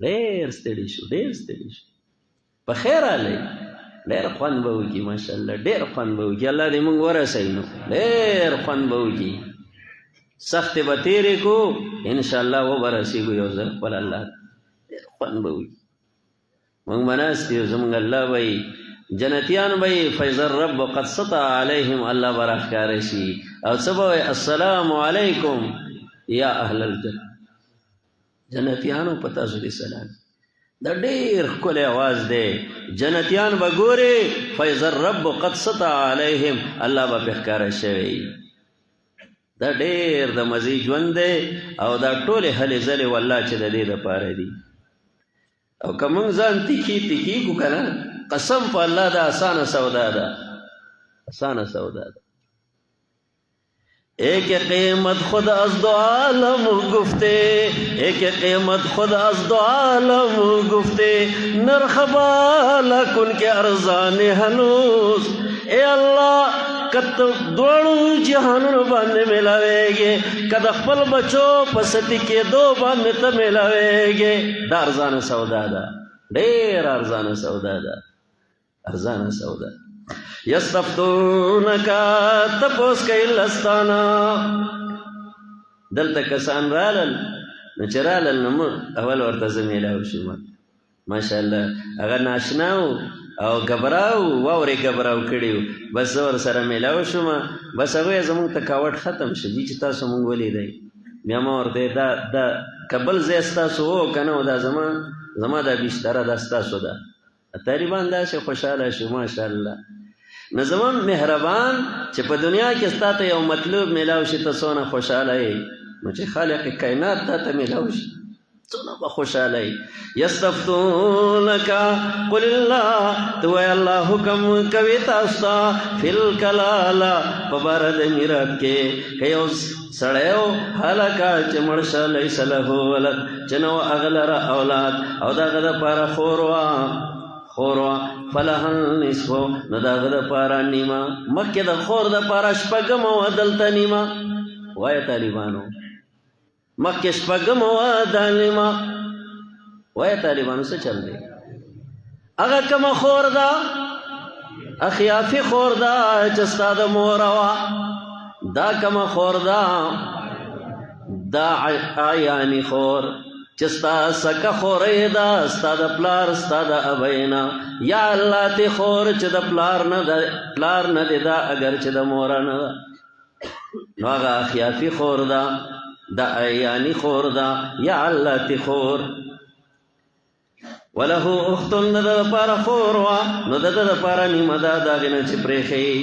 ډېر ستړي شو په خیر علي ډېر خوند به وکړي ماشاءالله ډېر خوند به وکړي الله دې موږ ورسوي نو ډېر خوند به وکړي سختې به تېرې کو انشاءالله وبرسېږو یو ځل خپل الله ډېر خوند به وکړي موږ به ناست یو زموږ الله به جنتیان به فیض الرب قد سطع علیهم الله به راښکاره شي او څه به وایي السلام علیکم یا اهل الجنه جنتیانو په تاسو دې سلام دا ډېر ښکلی اواز دی جنتیان به ګورې فیض الرب قد سطع علیهم الله به پې ښکاره شوی دا ډېر د مزې ژوند دی او دا ټولې هلې ځلې والله چې د دې دپاره دي او که موږ ځان تیکي کړو که نه قسم په الله دا آسانه سودا ده ایک قیمت خود از دو عالم گفتے نرخ بالا کن کے ارزان ہنوز اے اللہ کت دوڑو جہانو باندے ملاوے گے کد خپل بچو پستی کے دو باندے تا ملاوے گے دا ارزان سودا دا ډیر ارزان سودا یستفتونکا تپوس کئی لستانا دلتا کسان رالل نو چه رالل نمو اول ورطا میلاو شما ماشاءاللہ اگر ناشناو او گبراو واوری گبراو کڑیو بس زور سر میلاو شما بس اگوی زمون تکاوٹ ختم شدی چی تاسو مونگولی دی بیا ما ورطا دا کبل زیستاسو ہو کنو دا زمان زما دا بستره دا ستاسو ده. طالبان داسې خوشحاله شو ماشاءالله. نو زما مهربان چې په دنیا کې ستا ته یو مطلوب میلاو شي ته څونه خوشحاله یې، نو چې خالق کائنات تا ته میلاو شي څونه به خوشحاله یې. یستفتونک قل الله، ته وایه الله حکم کوي تاسو ته فی الکلاله په باره د میراث کې که یو سړی و هلکه چې مړ شه لیس له ولد چې نه و هغه لره اولاد او د هغه دپاره خور وه فلها النصف نو د هغه دپاره نیمه. مخکې د خور دپاره شپږمه وه دلته نیمه. وایه طالبانو مخکې شپږمه وه دا نیمه. وایه طالبانو څه چل دی؟ هغه کومه خور ده؟ اخیافي خور ده چې ستا د موره وه. دا کومه خور ده؟ دا عیاني خور چې ستا سکه خورۍ ده، ستا د پلار ستا د ابۍ نه. یا الله تی خور چې د پلار نه دی دا اگر چې د موره نه ده، نو هغه اخیافي خور ده، دا عیاني خور ده. یا الله تی خور وله اخت د ده دپاره خور وه، نو د ده دپاره نیمه ده د هغې نه چې پرېښوي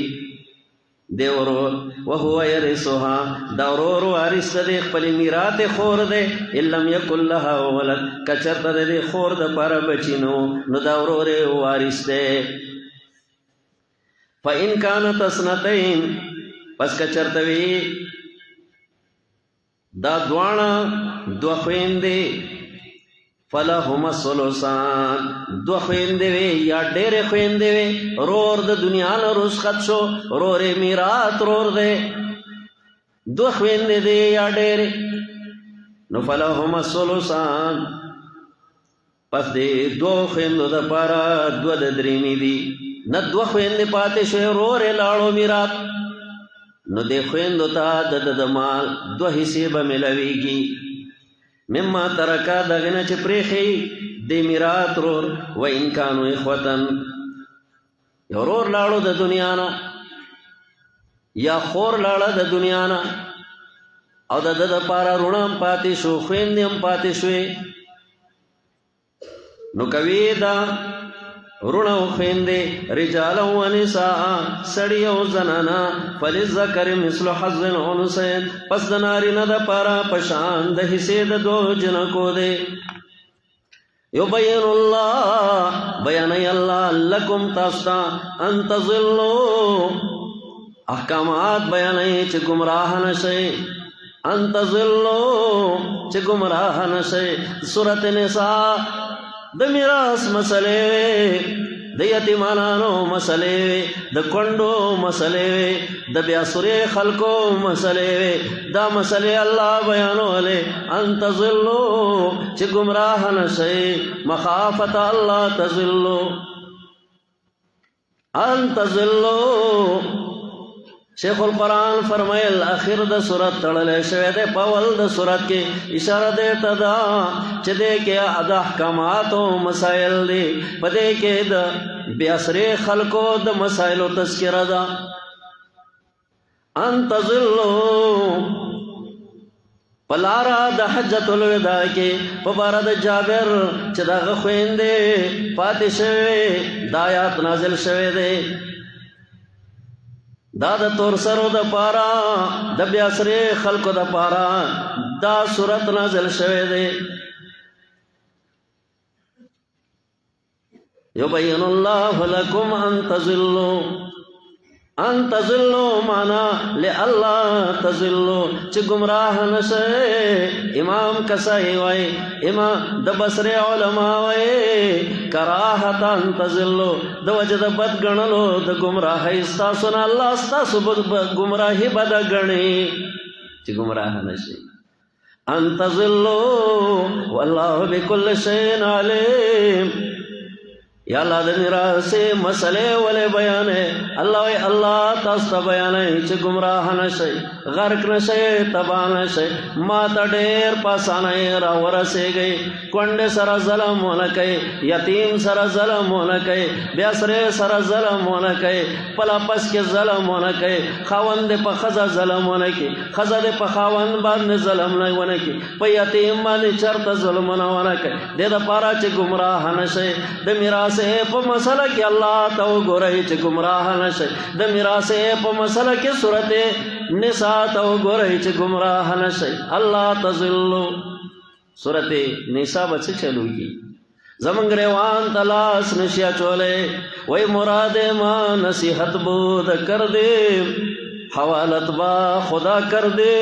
دی ورور. وهو یرثها دا ورور وارث د دې خپلې میراث خور دی. ان لم یکن لها ولد که چېرته د دې خور دپاره بچي نو دا ورور یې وارث دی. فإن کانت اثنتین پس که چېرته وي دا دواړه دوه خویندې فلهما الثلثان دوه خویندې وې یا ډېرې خویندې وې، رور د دنیا نه رخصت شو، رور یې میراث رور دی، دوه خویندې دي یا ډېرې، نو فلهما الثلثان پس دې دوه خویندو دپاره دوه د درېیمې دي. نه دوه خویندې پاتې شوې، رور یې لاړو میراث، نو دې خویندو ته د مال دوه حصې به میلاویږي. مما ترکا دغه نه چې پرېښی دې میراث رور. و ان کانوا اخوتن یو رور لاړو د دنیا نه یا خور لاړه د دنیا نه او د ده دپاره رونه هم پاتې شو، خویندې هم پاتې شوې، نو کوي دا رونه او خویندې رجالا و نساء سړي او زنانه فللذکر مثل حظ الانثیین پس د نارینه دپاره په شان د حصې د دوو جنکو دی. یبین الله بیانوي الله لکم تاسو ته ان تضلوا احکامات بیانوي چې ګمراه نشئ، ان تضلوا چې ګمراه نشئ. سورة نساء د میراث مسلې، د یتیمانانو مسلې، د کونډو مسلې، د بیا سورې خلکو مسلې، دا مسلې الله بیانولې. ان تضلوا چې ګمراه نشئ، مخافت الله تضلوا، ان تضلوا. شیخ القرآن فرمایل اخر د صورت تړلی شوی دی، په اول د صورت کې اشاره دی ته ده چې دې کې د احکاماتو مسایل دي، په دې کې د بې اثرې خلکو د مسایلو تذکره ده. ان تضلوا په لاره د حجة الوداع کې په باره د جابر چې د هغه خویندې پاتې شوې دا آیات نازل شوی دی. دا د تور سرو د پاره د بیا سرې خلکو د پاره دا صورت نازل شوی دی. یبین الله لکم ان تضلوا، ان تضلوا معنا لئلا تضلوا چې گمراه نشئ. امام کسائی وای، امام د بصره علما وای کراهت ان تضلوا د وجه د بد ګڼلو د گمراهۍ ستاسو نه الله ستاسو گمراهي بد ګڼي چې گمراه نشئ. ان تضلوا والله بكل شيء عليم. یا اللہ دا میراث مسئلے والے بیانے اللہ وی اللہ تاستا بیانے چھ گمراہ نشے غرق نشے تباہ نشے ما تا دیر پاسانے را ورسے گئی کنڈے سر ظلم ہونکے یتیم سر ظلم ہونکے بیاسرے سر ظلم ہونکے پلا پس کے ظلم ہونکے خاون دے پا خزا ظلم ہونکے خزا دے پا خاون باندے ظلم ہونکے پا یتیم باندے چرت ظلم ہونکے دے دا پارا چھ گمراہ نشے دے میراث پا مسئلہ کی اللہ تاو گو رہی چھ گمراہ نشے دا میراث پا مسئلہ کی صورت نساء تاو گو رہی چھ گمراہ نشے اللہ تظلو صورت نساء بچے چلو گی زمنگ ریوان تلاس نشیا چولے وی مراد ما نصیحت بود کر دے حوالت با خدا کر دے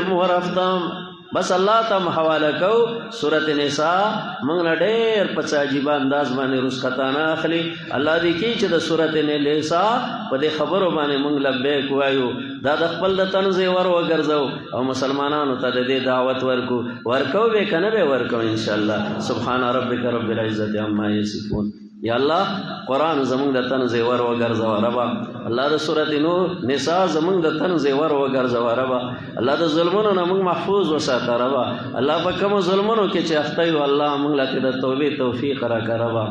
ورفتم بس اللہ تم حوالہ کو سورت نساء منگنا دیر پچا عجیبہ انداز بانے رسختانا اخلی اللہ دی کی چھ دا سورت نساء پا دے خبرو بانے منگ لبیک وایو دا دخپل دا تنزے ورو گرزو او مسلمانانو تا دے دعوت ورکو بے کنبے ورکو انشاءاللہ سبحان ربک رب العزت عما یصفون یا اللہ قرآن زمانگ دا تنزے ورو گرزو ربا اللہ دا سورت نساء زمانگ دا تنزے ورو گرزو ربا اللہ دا ظلمونو نا منگ محفوظ وساتا ربا اللہ پا کم ظلمونو کے چے اختیو اللہ منگ لکی دا توبی توفیق رکا ربا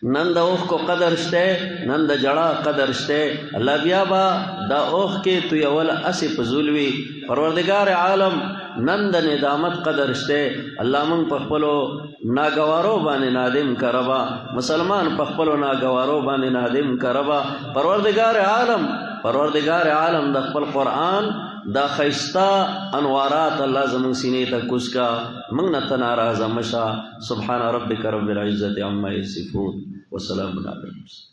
نن دا اوخ کو قدر شتے نن دا جڑا قدر شتے اللہ بیا با دا اوخ کے تو یول اسی پزولوی پروردگار عالم نن دا ندامت قدر شتے اللہ من پخپلو ناگوارو بانے نادم کربا مسلمان پخپلو ناگوارو بانے نادم کربا پروردگار عالم دا خپل قرآن دا خیستا انوارات اللہ زمن سینے تا کسکا منگنا ناراض مشا سبحان ربک رب العزت عما یصفون وسلام علیکم